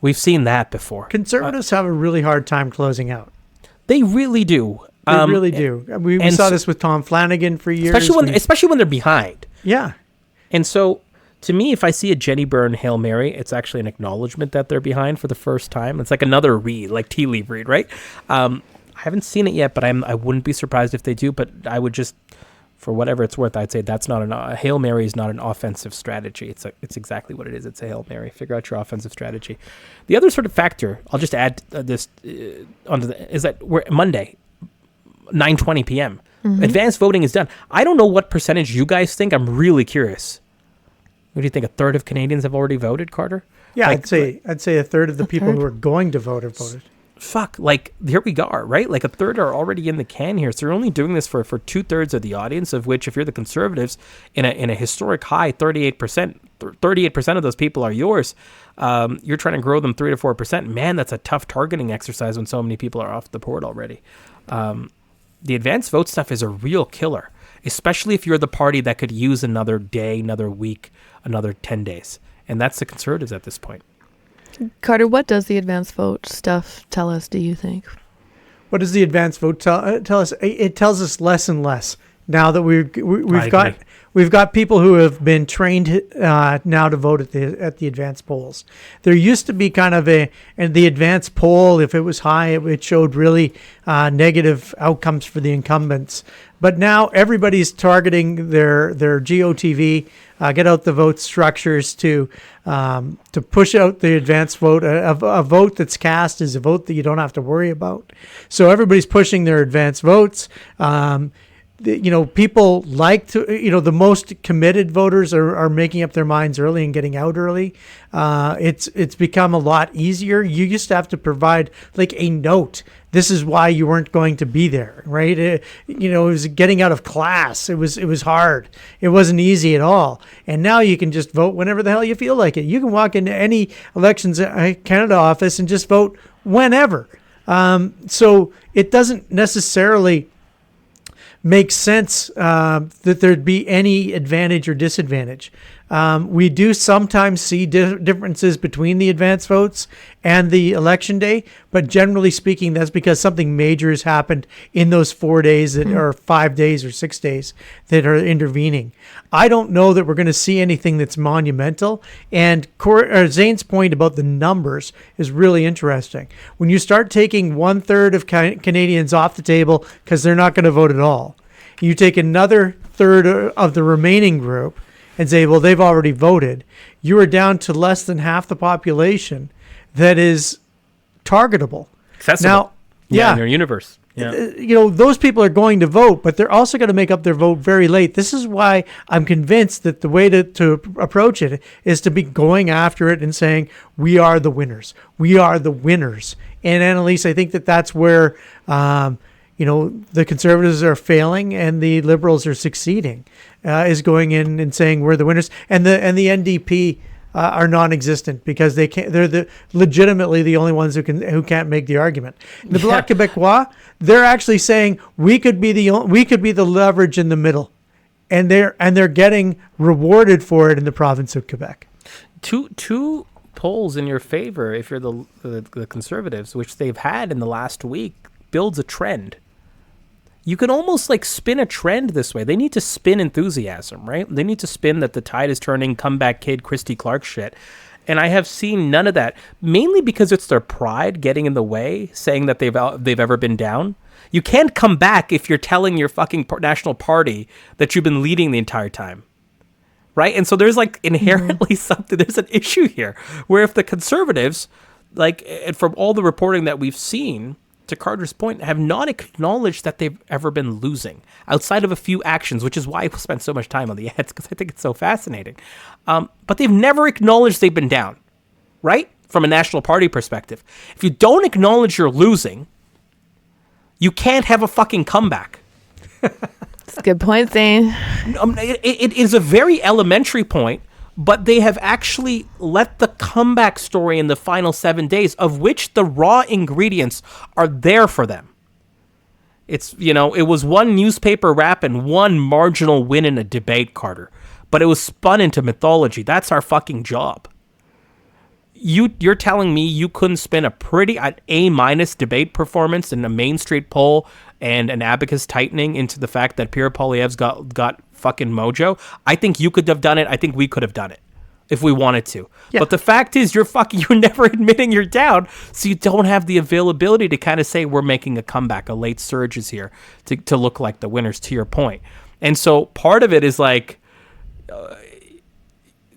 We've seen that before. Conservatives have a really hard time closing out. They really do. They really do. We saw this with Tom Flanagan for years. Especially when they're behind. Yeah. And so, to me, if I see a Jenny Byrne Hail Mary, it's actually an acknowledgement that they're behind for the first time. It's like another read, like tea leaf read, right? I haven't seen it yet, but I wouldn't be surprised if they do. But I would just, for whatever it's worth, I'd say that's not a Hail Mary is not an offensive strategy. It's exactly what it is. It's a Hail Mary. Figure out your offensive strategy. The other sort of factor, I'll just add this is that we're Monday, 9:20 p.m. Advanced voting is done. I don't know what percentage you guys think. I'm really curious. What do you think? A third of Canadians have already voted, Carter? Yeah, I'd say a third of the people who are going to vote have voted. Fuck, like here we are, right? Like a third are already in the can here. So you're only doing this for 2/3 of the audience, of which, if you're the Conservatives, in a historic high, 38% of those people are yours. You're trying to grow them 3 to 4%. Man, that's a tough targeting exercise when so many people are off the board already. The advanced vote stuff is a real killer, especially if you're the party that could use another day, another week, another 10 days. And that's the Conservatives at this point. Carter, what does the advanced vote stuff tell us, do you think? What does the advanced vote tell us? It tells us less and less now that we've got people who have been trained now to vote at the advanced polls. There used to be kind of the advanced poll, if it was high, it showed really negative outcomes for the incumbents. But now everybody's targeting their GOTV, get out the vote structures to push out the advanced vote. A vote that's cast is a vote that you don't have to worry about. So everybody's pushing their advanced votes. People like to, the most committed voters are making up their minds early and getting out early. It's become a lot easier. You used to have to provide like a note. This is why you weren't going to be there, right? It was getting out of class. It was hard. It wasn't easy at all. And now you can just vote whenever the hell you feel like it. You can walk into any Elections Canada office and just vote whenever. So it doesn't necessarily make sense that there'd be any advantage or disadvantage. We do sometimes see differences between the advance votes and the election day, but generally speaking, that's because something major has happened in those 4 days that are 5 days or 6 days that are intervening. I don't know that we're going to see anything that's monumental. And Zane's point about the numbers is really interesting. When you start taking 1/3 of Canadians off the table because they're not going to vote at all, you take another third of the remaining group and say, well, they've already voted, you are down to less than half the population that is targetable. Accessible. Now, in your universe. Yeah. Those people are going to vote, but they're also going to make up their vote very late. This is why I'm convinced that the way to approach it is to be going after it and saying, we are the winners. We are the winners. And Annalise, I think that's where the Conservatives are failing and the Liberals are succeeding, is going in and saying we're the winners, and the NDP are non-existent because they can't. They're legitimately the only ones who can't make the argument. The Bloc Québécois, they're actually saying we could be the leverage in the middle, and they're getting rewarded for it in the province of Quebec. Two polls in your favor if you're the Conservatives, which they've had in the last week, builds a trend. You can almost like spin a trend this way. They need to spin enthusiasm, right? They need to spin that the tide is turning, comeback kid, Christy Clark shit. And I have seen none of that, mainly because it's their pride getting in the way, saying that they've ever been down. You can't come back if you're telling your fucking national party that you've been leading the entire time, right? And so there's like inherently something, there's an issue here where if the Conservatives, like, and from all the reporting that we've seen, to Carter's point, have not acknowledged that they've ever been losing outside of a few actions, which is why I spend so much time on the ads, because I think it's so fascinating. But they've never acknowledged they've been down, right? From a national party perspective. If you don't acknowledge you're losing, you can't have a fucking comeback. That's a good point, Zane. It is a very elementary point, but they have actually let the comeback story in the final 7 days, of which the raw ingredients are there for them. It's, it was one newspaper rap and one marginal win in a debate, Carter. But it was spun into mythology. That's our fucking job. You're telling me you couldn't spin an A- debate performance in a Main Street poll and an abacus tightening into the fact that Pierre Poilievre's got fucking mojo? I think you could have done it. I think we could have done it if we wanted to. Yeah. But the fact is, you're never admitting you're down, so you don't have the availability to kind of say we're making a comeback. A late surge is here to look like the winners, to your point. And so part of it is like,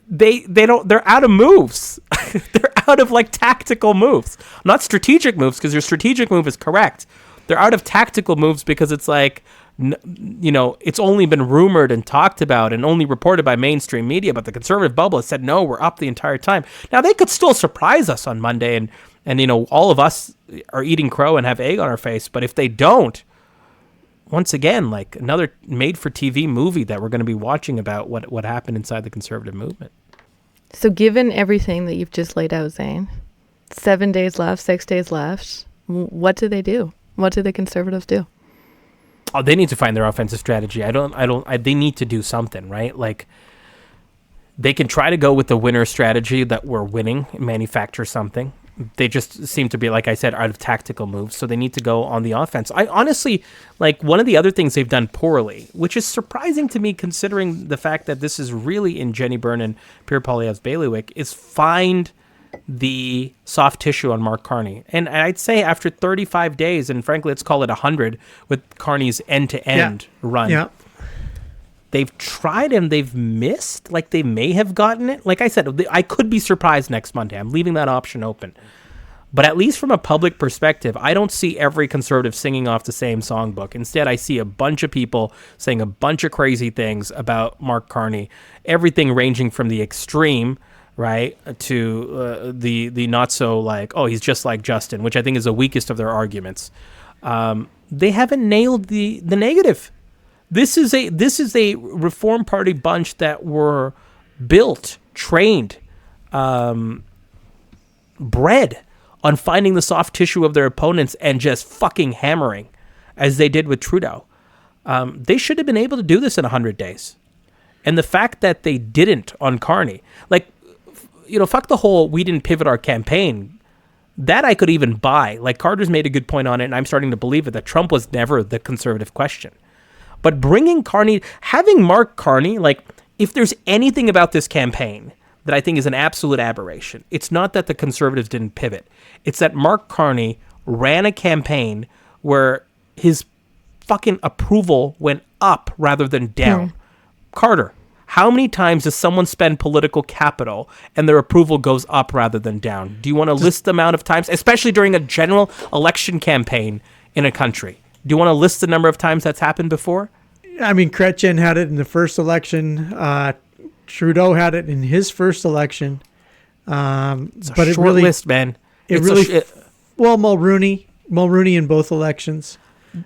they're out of moves. They're out of like tactical moves, not strategic moves, because your strategic move is correct. They're out of tactical moves because it's like, it's only been rumored and talked about and only reported by mainstream media, but the conservative bubble has said, no, we're up the entire time. Now they could still surprise us on Monday and all of us are eating crow and have egg on our face. But if they don't, once again, like another made-for-TV movie that we're going to be watching about what happened inside the conservative movement. So given everything that you've just laid out, Zain, 7 days left, 6 days left, what do they do? What do the conservatives do? Oh, they need to find their offensive strategy. They need to do something, right? Like, they can try to go with the winner strategy that we're winning, manufacture something. They just seem to be, like I said, out of tactical moves, so they need to go on the offense. I honestly, like, one of the other things they've done poorly, which is surprising to me considering the fact that this is really in Jenny Byrne and Pierre Poilievre's bailiwick, is find the soft tissue on Mark Carney. And I'd say after 35 days, and frankly, let's call it 100, with Carney's end-to-end run, they've tried and they've missed. Like, they may have gotten it. Like I said, I could be surprised next Monday. I'm leaving that option open. But at least from a public perspective, I don't see every conservative singing off the same songbook. Instead, I see a bunch of people saying a bunch of crazy things about Mark Carney, everything ranging from the extreme, right, to the not so like, oh, he's just like Justin, which I think is the weakest of their arguments. They haven't nailed the negative. This is a Reform Party bunch that were built, trained, bred on finding the soft tissue of their opponents and just fucking hammering, as they did with Trudeau. They should have been able to do this in 100 days. And the fact that they didn't on Carney, like, fuck the whole we didn't pivot our campaign. That I could even buy. Like, Carter's made a good point on it, and I'm starting to believe it, that Trump was never the conservative question. But bringing Carney, having Mark Carney, like, if there's anything about this campaign that I think is an absolute aberration, it's not that the conservatives didn't pivot. It's that Mark Carney ran a campaign where his fucking approval went up rather than down. Carter, how many times does someone spend political capital and their approval goes up rather than down? Do you want to list the amount of times, especially during a general election campaign in a country? Do you want to list the number of times that's happened before? I mean, Chrétien had it in the first election. Trudeau had it in his first election. It's a but short list, man. Mulroney in both elections.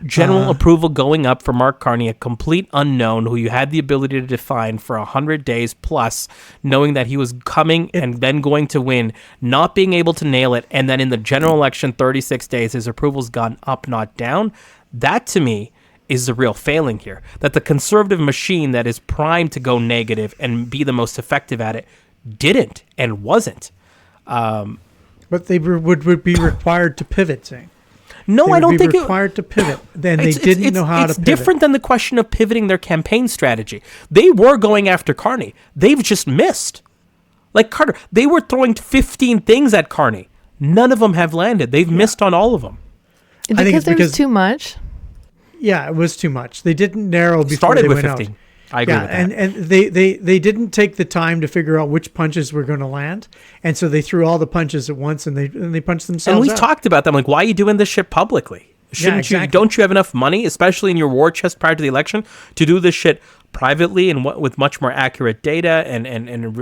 General approval going up for Mark Carney, a complete unknown who you had the ability to define for 100 days plus, knowing that he was coming and then going to win, not being able to nail it, and then in the general election, 36 days, his approval's gone up, not down. That, to me, is the real failing here. That the conservative machine that is primed to go negative and be the most effective at it didn't and wasn't. But they would be required to pivot, Zane. No, I don't think they were required to pivot. Then they didn't know how to pivot. It's different than the question of pivoting their campaign strategy. They were going after Carney. They've just missed. Like Carter, they were throwing 15 things at Carney. None of them have landed. They've missed on all of them. Because there was too much? Yeah, it was too much. They didn't narrow before they went out. I agree with that. And they didn't take the time to figure out which punches were going to land, and so they threw all the punches at once, and they punched themselves. And we've out. talked about them. Like, why are you doing this shit publicly? Shouldn't you? Don't you have enough money, especially in your war chest prior to the election, to do this shit privately and with much more accurate data and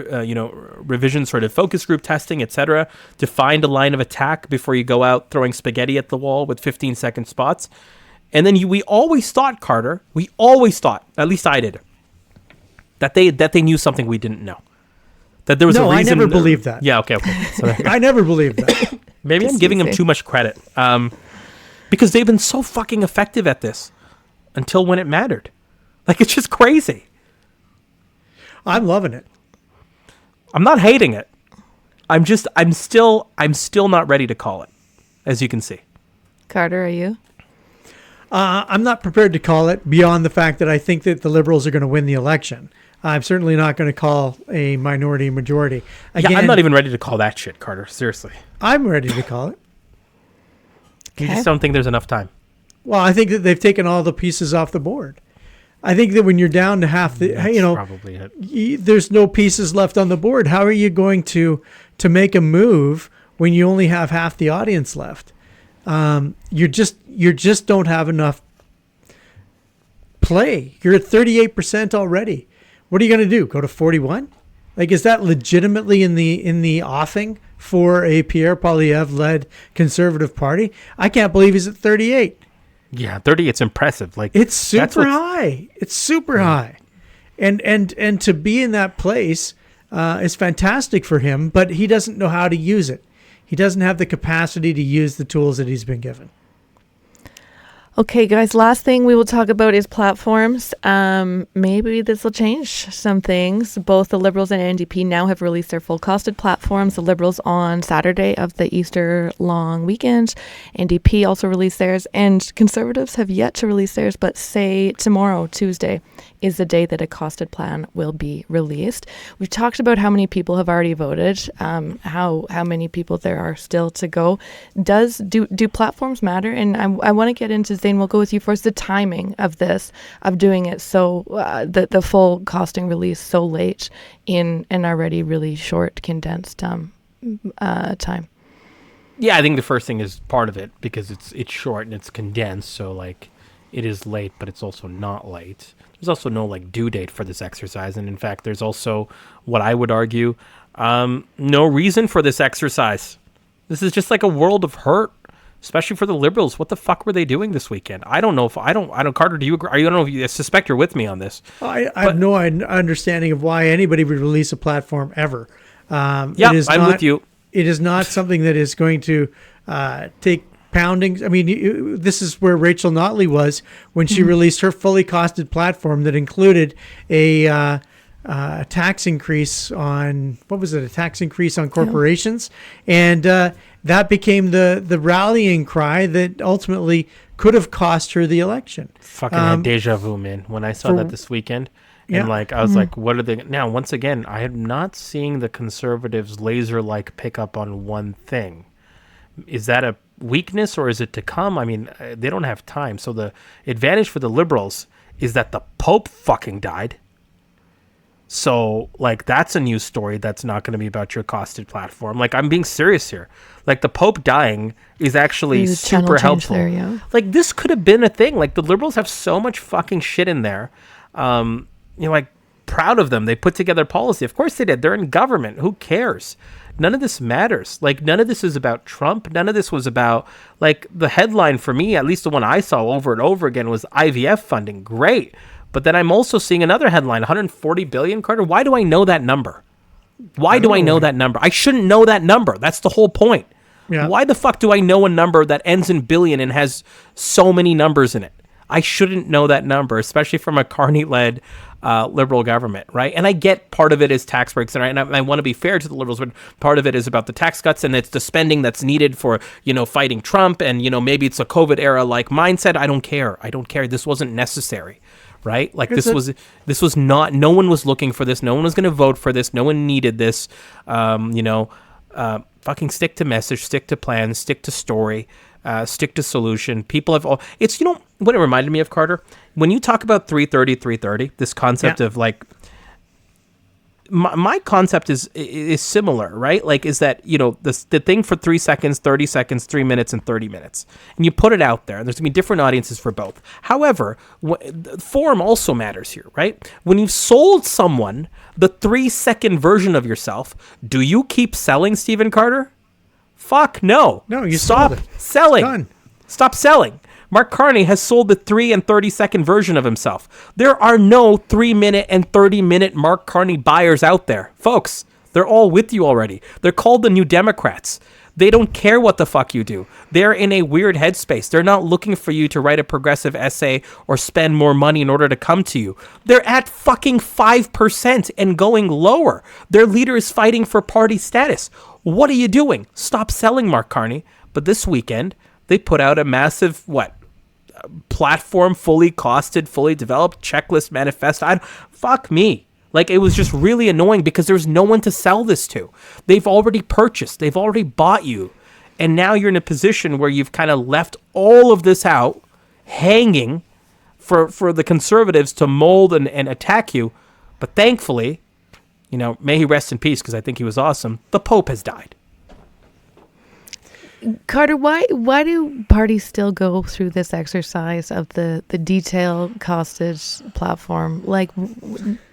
revision sort of focus group testing, etc., to find a line of attack before you go out throwing spaghetti at the wall with 15-second spots? And then we always thought, Carter, at least I did, that they knew something we didn't know. That there was a reason. No, I never believed that. Yeah, okay. So I never believed that. Maybe I'm giving them too much credit. because they've been so fucking effective at this until when it mattered. Like, it's just crazy. I'm loving it. I'm not hating it. I'm still not ready to call it, as you can see. Carter, are you? I'm not prepared to call it beyond the fact that I think that the Liberals are going to win the election. I'm certainly not going to call a minority majority. Again, Yeah, I'm not even ready to call that shit, Carter. Seriously. I'm ready to call it. You just don't think there's enough time. Well, I think that they've taken all the pieces off the board. I think that when you're down to half the, That's probably it. there's no pieces left on the board. How are you going to make a move when you only have half the audience left? You just don't have enough play. You're at 38% already. What are you going to do? Go to 41? Like, is that legitimately in the offing for a Pierre Poilievre-led Conservative Party? I can't believe he's at 38. Yeah, 30. It's impressive. Like, it's super high. It's super high, and to be in that place is fantastic for him. But he doesn't know how to use it. He doesn't have the capacity to use the tools that he's been given. Okay, guys, last thing we will talk about is platforms. Maybe this will change some things. Both the Liberals and NDP now have released their full costed platforms. The Liberals on Saturday of the Easter long weekend. NDP also released theirs. And Conservatives have yet to release theirs, but say tomorrow, Tuesday, is the day that a costed plan will be released. We've talked about how many people have already voted, how many people there are still to go. Do platforms matter? And I want to get into, Zain, we'll go with you first, the timing of this, of doing it so the full costing release so late in an already really short, condensed time. Yeah, I think the first thing is part of it because it's short and it's condensed, so like it is late, but it's also not late. There's also no like due date for this exercise, and in fact, there's also what I would argue no reason for this exercise. This is just like a world of hurt, especially for the Liberals. What the fuck were they doing this weekend? I don't know if I don't. Carter, do you agree? I don't know if I suspect you're with me on this. I have no understanding of why anybody would release a platform ever. I'm with you. It is not something that is going to take poundings. I mean, this is where Rachel Notley was when she released her fully costed platform that included a tax increase on, what was it? A tax increase on corporations. Yeah. And that became the rallying cry that ultimately could have cost her the election. Fucking had deja vu, man, when I saw that this weekend. And I was like, what are they now? Once again, I am not seeing the Conservatives laser-like pick up on one thing. Is that a weakness or is it to come? I mean, they don't have time. So the advantage for the Liberals is that the Pope fucking died. So like that's a news story that's not going to be about your costed platform. Like I'm being serious here. Like the Pope dying is actually super helpful. There, yeah. Like this could have been a thing. Like the Liberals have so much fucking shit in there. Like proud of them. They put together policy. Of course they did. They're in government. Who cares? None of this matters. Like none of this is about Trump. None of this was about like the headline for me, at least the one I saw over and over again was IVF funding. Great. But then I'm also seeing another headline, 140 billion, Carter. Why do I know that number? Why do I know that number? I shouldn't know that number. That's the whole point. Yeah. Why the fuck do I know a number that ends in billion and has so many numbers in it? I shouldn't know that number, especially from a Carney-led Liberal government, right? And I get part of it is tax breaks, and I want to be fair to the Liberals, but part of it is about the tax cuts, and it's the spending that's needed for, fighting Trump, and, maybe it's a COVID era-like mindset. I don't care. This wasn't necessary. Right? Like this was not, no one was looking for this. No one was going to vote for this. No one needed this. Fucking stick to message, stick to plan, stick to story, stick to solution. People have all, it's, what it reminded me of, Carter, when you talk about 330, this concept of like, my concept is similar, right? Like, is that, the thing for 3 seconds, 30 seconds, 3 minutes, and 30 minutes. And you put it out there, and there's going to be different audiences for both. However, form also matters here, right? When you've sold someone the 3-second version of yourself, do you keep selling, Stephen Carter? Fuck no. No, you stop selling. Done. Stop selling. Mark Carney has sold the 3 and 30-second version of himself. There are no 3-minute and 30-minute Mark Carney buyers out there. Folks, They're all with you already. They're called the New Democrats. They don't care what the fuck you do. They're in a weird headspace. They're not looking for you to write a progressive essay or spend more money in order to come to you. They're at fucking 5% and going lower. Their leader is fighting for party status. What are you doing? Stop selling, Mark Carney. But this weekend, they put out a massive, platform, fully costed, fully developed checklist manifesto. Fuck me. Like, it was just really annoying because there's no one to sell this to. They've already purchased. They've already bought you. And now you're in a position where you've kind of left all of this out, hanging for the conservatives to mold and attack you. But thankfully, may he rest in peace because I think he was awesome, the Pope has died. Carter, why do parties still go through this exercise of the detailed costed platform? Like,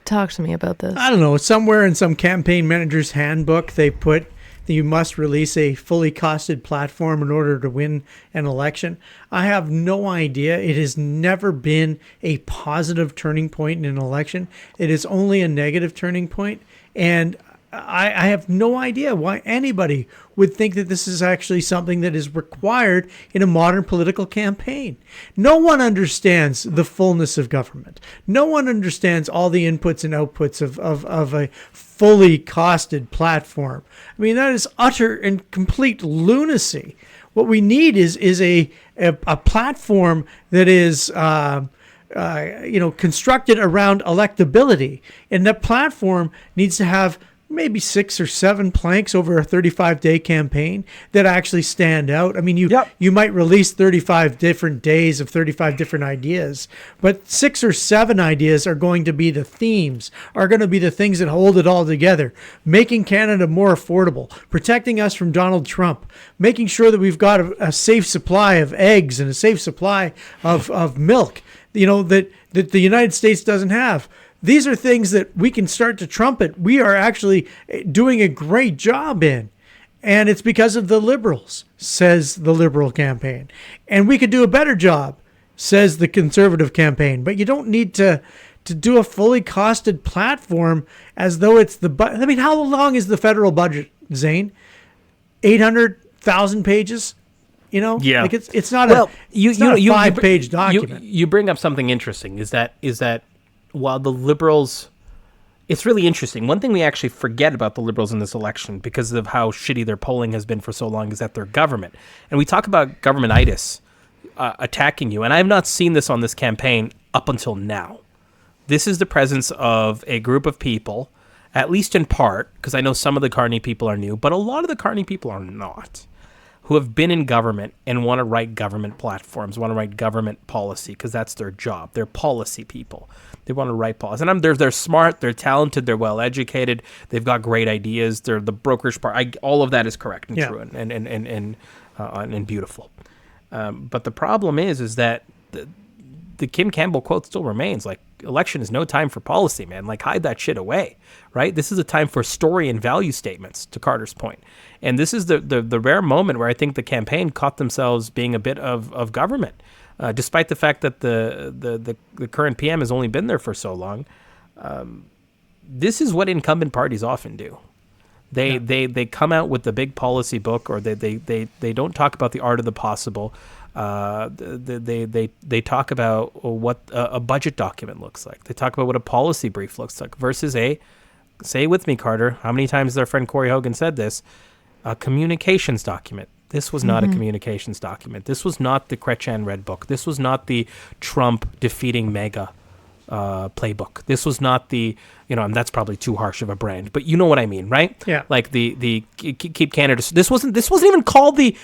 talk to me about this. I don't know. Somewhere in some campaign manager's handbook, they put that you must release a fully costed platform in order to win an election. I have no idea. It has never been a positive turning point in an election. It is only a negative turning point. And I have no idea why anybody would think that this is actually something that is required in a modern political campaign. No one understands the fullness of government. No one understands all the inputs and outputs of a fully costed platform. I mean, that is utter and complete lunacy. What we need is a platform that is constructed around electability, and that platform needs to have maybe 6 or 7 planks over a 35-day campaign that actually stand out. I mean, you might release 35 different days of 35 different ideas, but 6 or 7 ideas are going to be the themes, are going to be the things that hold it all together. Making Canada more affordable, protecting us from Donald Trump, making sure that we've got a safe supply of eggs and a safe supply of milk, that the United States doesn't have. These are things that we can start to trumpet. We are actually doing a great job in. And it's because of the Liberals, says the Liberal campaign. And we could do a better job, says the Conservative campaign. But you don't need to do a fully costed platform as though it's I mean, how long is the federal budget, Zain? 800,000 pages? Yeah. Like it's not a 5-page document. You bring up something interesting. Is that while the Liberals, it's really interesting. One thing we actually forget about the Liberals in this election, because of how shitty their polling has been for so long, is that their government. And we talk about governmentitis attacking you. And I have not seen this on this campaign up until now. This is the presence of a group of people, at least in part, because I know some of the Carney people are new, but a lot of the Carney people are not, who have been in government and want to write government platforms, want to write government policy, because that's their job. They're policy people. They want to write policy. And they're smart, they're talented, they're well-educated, they've got great ideas, they're the brokerage part. All of that is correct and true and beautiful. But the problem is that the Kim Campbell quote still remains, like, election is no time for policy, man. Like, hide that shit away, right? This is a time for story and value statements, to Carter's point. And this is the rare moment where I think the campaign caught themselves being a bit of government, despite the fact that the current PM has only been there for so long. This is what incumbent parties often do. They come out with the big policy book, or they don't talk about the art of the possible. They talk about what a budget document looks like. They talk about what a policy brief looks like versus say with me, Carter, how many times has our friend Corey Hogan said this? A communications document. This was not a communications document. This was not the Chrétien Red Book. This was not the Trump defeating MAGA playbook. This was not the, and that's probably too harsh of a brand, but you know what I mean, right? Yeah. Like the Keep Canada. This wasn't even called the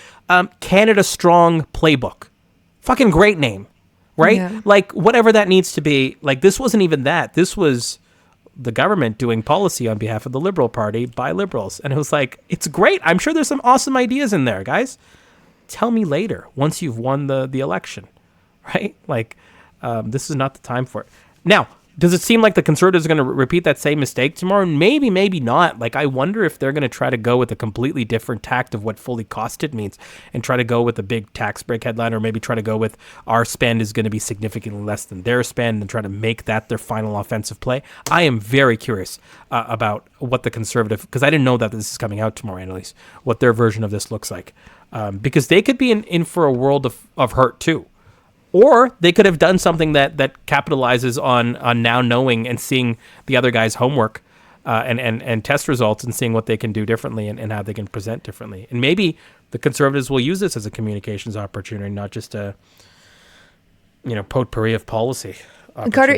Canada Strong playbook. Fucking great name, right? Yeah. Like, whatever that needs to be. Like, this wasn't even that. This was the government doing policy on behalf of the Liberal Party by Liberals. And it was like, it's great. I'm sure there's some awesome ideas in there, guys. Tell me later, once you've won the election, right? Like, this is not the time for it. Now, does it seem like the Conservatives are going to repeat that same mistake tomorrow? Maybe, maybe not. Like, I wonder if they're going to try to go with a completely different tact of what fully costed means and try to go with a big tax break headline, or maybe try to go with our spend is going to be significantly less than their spend and try to make that their final offensive play. I am very curious about what the Conservative, because I didn't know that this is coming out tomorrow, Annalise, what their version of this looks like. Because they could be in for a world of hurt too. Or they could have done something that capitalizes on now knowing and seeing the other guy's homework and test results and seeing what they can do differently and how they can present differently. And maybe the Conservatives will use this as a communications opportunity, not just a potpourri of policy. Carter,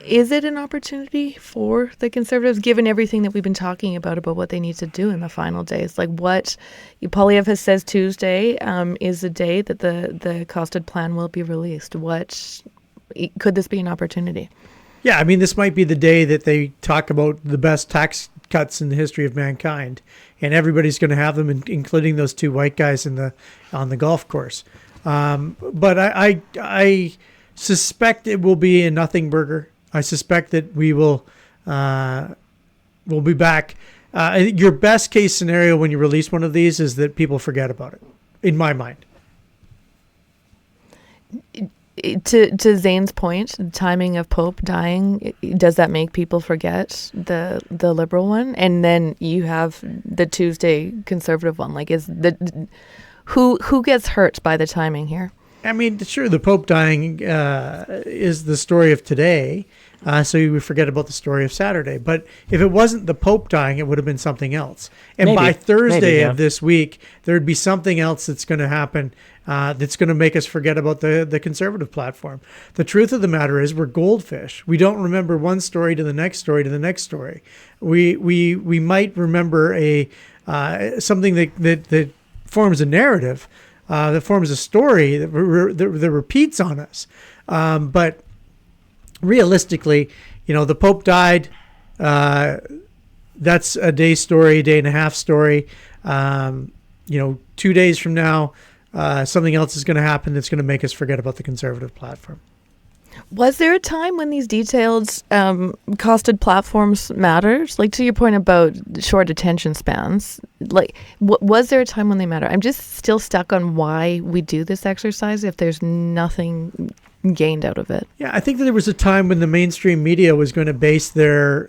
is it an opportunity for the Conservatives, given everything that we've been talking about what they need to do in the final days? Like what Poilievre has says Tuesday is the day that the costed plan will be released. What could this be an opportunity? Yeah, I mean, this might be the day that they talk about the best tax cuts in the history of mankind, and everybody's going to have them, including those two white guys on the golf course. But I suspect it will be a nothing burger. I suspect that we'll be back. I think your best case scenario when you release one of these is that people forget about it, in my mind. To Zane's point, the timing of Pope dying, does that make people forget the Liberal one? And then you have the Tuesday Conservative one. Like, who gets hurt by the timing here? I mean, sure, the Pope dying is the story of today, so you would forget about the story of Saturday. But if it wasn't the Pope dying, it would have been something else. And Maybe. by Thursday Yeah. of this week, there would be something else that's going to happen that's going to make us forget about the Conservative platform. The truth of the matter is we're goldfish. We don't remember one story to the next story to the next story. We might remember something that forms a narrative, that forms a story that repeats on us. But realistically, the Pope died. That's a day story, day and a half story. 2 days from now, something else is going to happen that's going to make us forget about the Conservative platform. Was there a time when these detailed costed platforms mattered? Like, to your point about short attention spans, like, was there a time when they matter? I'm just still stuck on why we do this exercise if there's nothing gained out of it. Yeah, I think that there was a time when the mainstream media was going to base their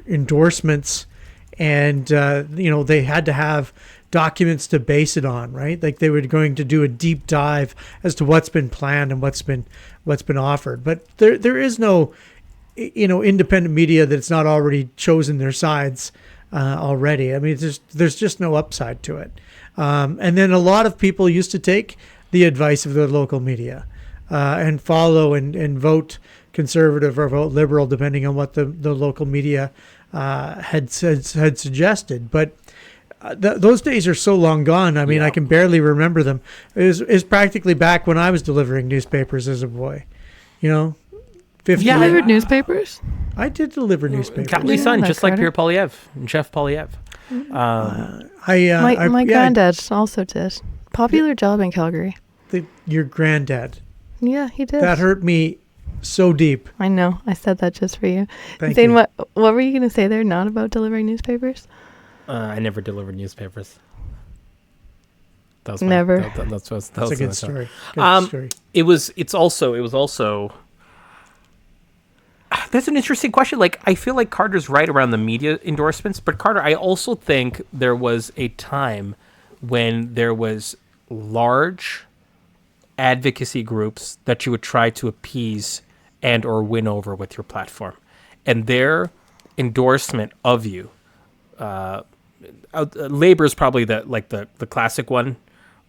endorsements, and they had to have documents to base it on, right? Like they were going to do a deep dive as to what's been planned and what's been offered. But there is no independent media that's not already chosen their sides already. I mean, there's just no upside to it. And then a lot of people used to take the advice of their local media and follow and vote Conservative or vote Liberal, depending on what the local media had suggested. But those days are so long gone. I mean, I can barely remember them. It was practically back when I was delivering newspapers as a boy. 50. You delivered newspapers? I did deliver newspapers. Captain's son, just like Pierre Poilievre and Chef Poilievre. My granddad also did. Popular job in Calgary. Your granddad. Yeah, he did. That hurt me so deep. I know. I said that just for you. Thank Zane, you. what were you going to say there? Not about delivering newspapers? I never delivered newspapers. That was Never. That's a good story. Story. It was also. That's an interesting question. Like, I feel like Carter's right around the media endorsements, but Carter, I also think there was a time when there was large advocacy groups that you would try to appease and or win over with your platform, and their endorsement of you. Labor is probably the classic one,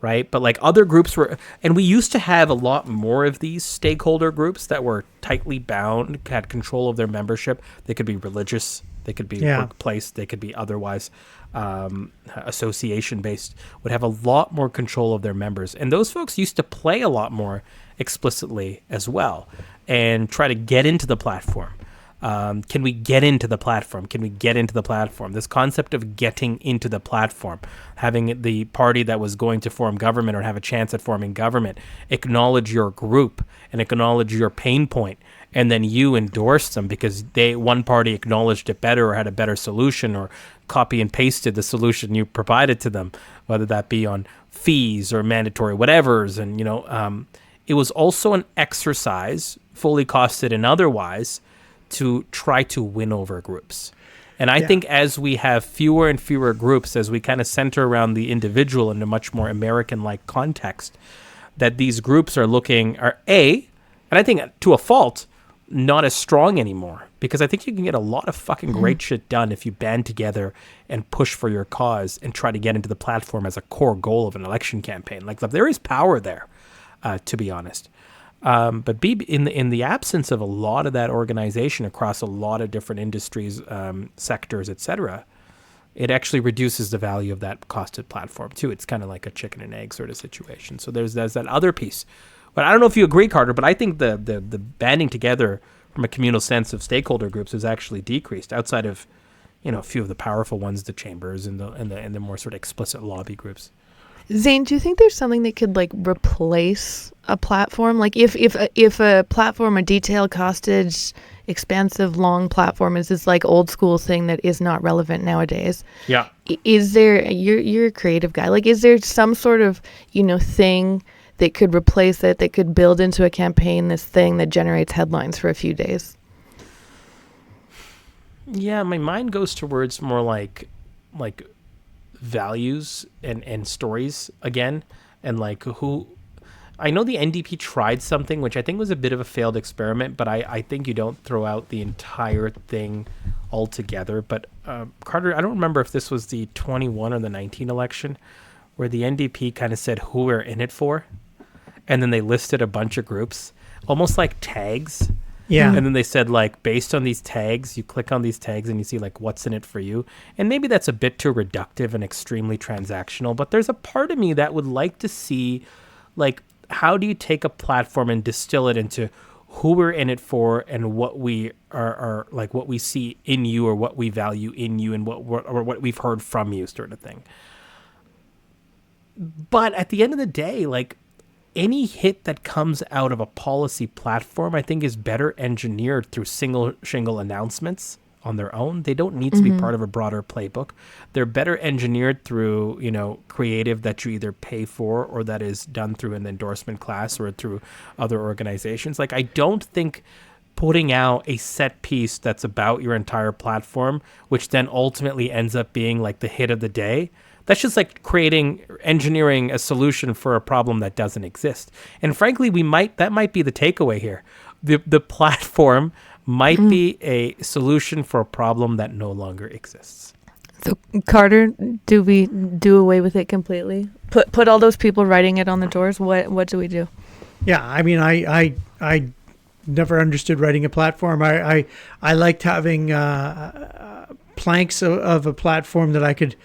right? But like other groups were, and we used to have a lot more of these stakeholder groups that were tightly bound, had control of their membership. They could be religious, they could be workplace, they could be otherwise association based, would have a lot more control of their members. And those folks used to play a lot more explicitly as well and try to get into the platform. Can we get into the platform? Can we get into the platform? This concept of getting into the platform, having the party that was going to form government or have a chance at forming government acknowledge your group and acknowledge your pain point, and then you endorse them because one party acknowledged it better or had a better solution or copy and pasted the solution you provided to them, whether that be on fees or mandatory whatevers. And, it was also an exercise, fully costed and otherwise, to try to win over groups. And I think as we have fewer and fewer groups, as we kind of center around the individual in a much more American-like context, that these groups and I think to a fault, not as strong anymore. Because I think you can get a lot of fucking great shit done if you band together and push for your cause and try to get into the platform as a core goal of an election campaign. Like, there is power there, to be honest. But in the absence of a lot of that organization across a lot of different industries, sectors, etc., it actually reduces the value of that costed platform too. It's kind of like a chicken and egg sort of situation. So there's that other piece. But I don't know if you agree, Carter, but I think the banding together from a communal sense of stakeholder groups has actually decreased outside of, a few of the powerful ones, the chambers and the more sort of explicit lobby groups. Zain, do you think there's something that could replace a platform? Like if a platform, a detailed, costed, expansive, long platform is this old school thing that is not relevant nowadays? Yeah. Is there? You're a creative guy. Is there some sort of thing that could replace it, that could build into a campaign this thing that generates headlines for a few days? Yeah, my mind goes towards more like values and stories again, and who I know the NDP tried something which I think was a bit of a failed experiment, but I think you don't throw out the entire thing altogether. But Carter, I don't remember if this was the 21 or the 19 election where the NDP kind of said who we're in it for, and then they listed a bunch of groups, almost like tags. Yeah. And then they said, based on these tags, you click on these tags and you see, what's in it for you. And maybe that's a bit too reductive and extremely transactional, but there's a part of me that would like to see, how do you take a platform and distill it into who we're in it for and what we are what we see in you or what we value in you and what we've heard from you, sort of thing. But at the end of the day, any hit that comes out of a policy platform, I think, is better engineered through single shingle announcements on their own. They don't need to be part of a broader playbook. They're better engineered through, creative that you either pay for or that is done through an endorsement class or through other organizations. I don't think putting out a set piece that's about your entire platform, which then ultimately ends up being the hit of the day, that's just engineering a solution for a problem that doesn't exist. And frankly, that might be the takeaway here. The platform might be a solution for a problem that no longer exists. So Carter, do we do away with it completely? Put all those people writing it on the doors? What do we do? Yeah, I mean, I never understood writing a platform. I liked having planks of a platform that I could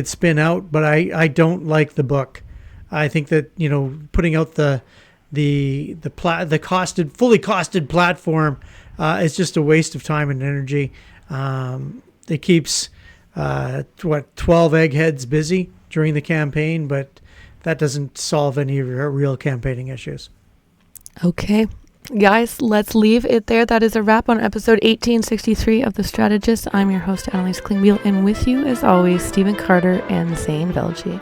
spin out, but I don't like the book. I think that putting out the fully costed platform is just a waste of time and energy. It keeps 12 eggheads busy during the campaign, but that doesn't solve any real campaigning issues. Okay. Guys, let's leave it there. That is a wrap on episode 1863 of The Strategist. I'm your host, Annalise Klingbeil, and with you, as always, Stephen Carter and Zain Velji.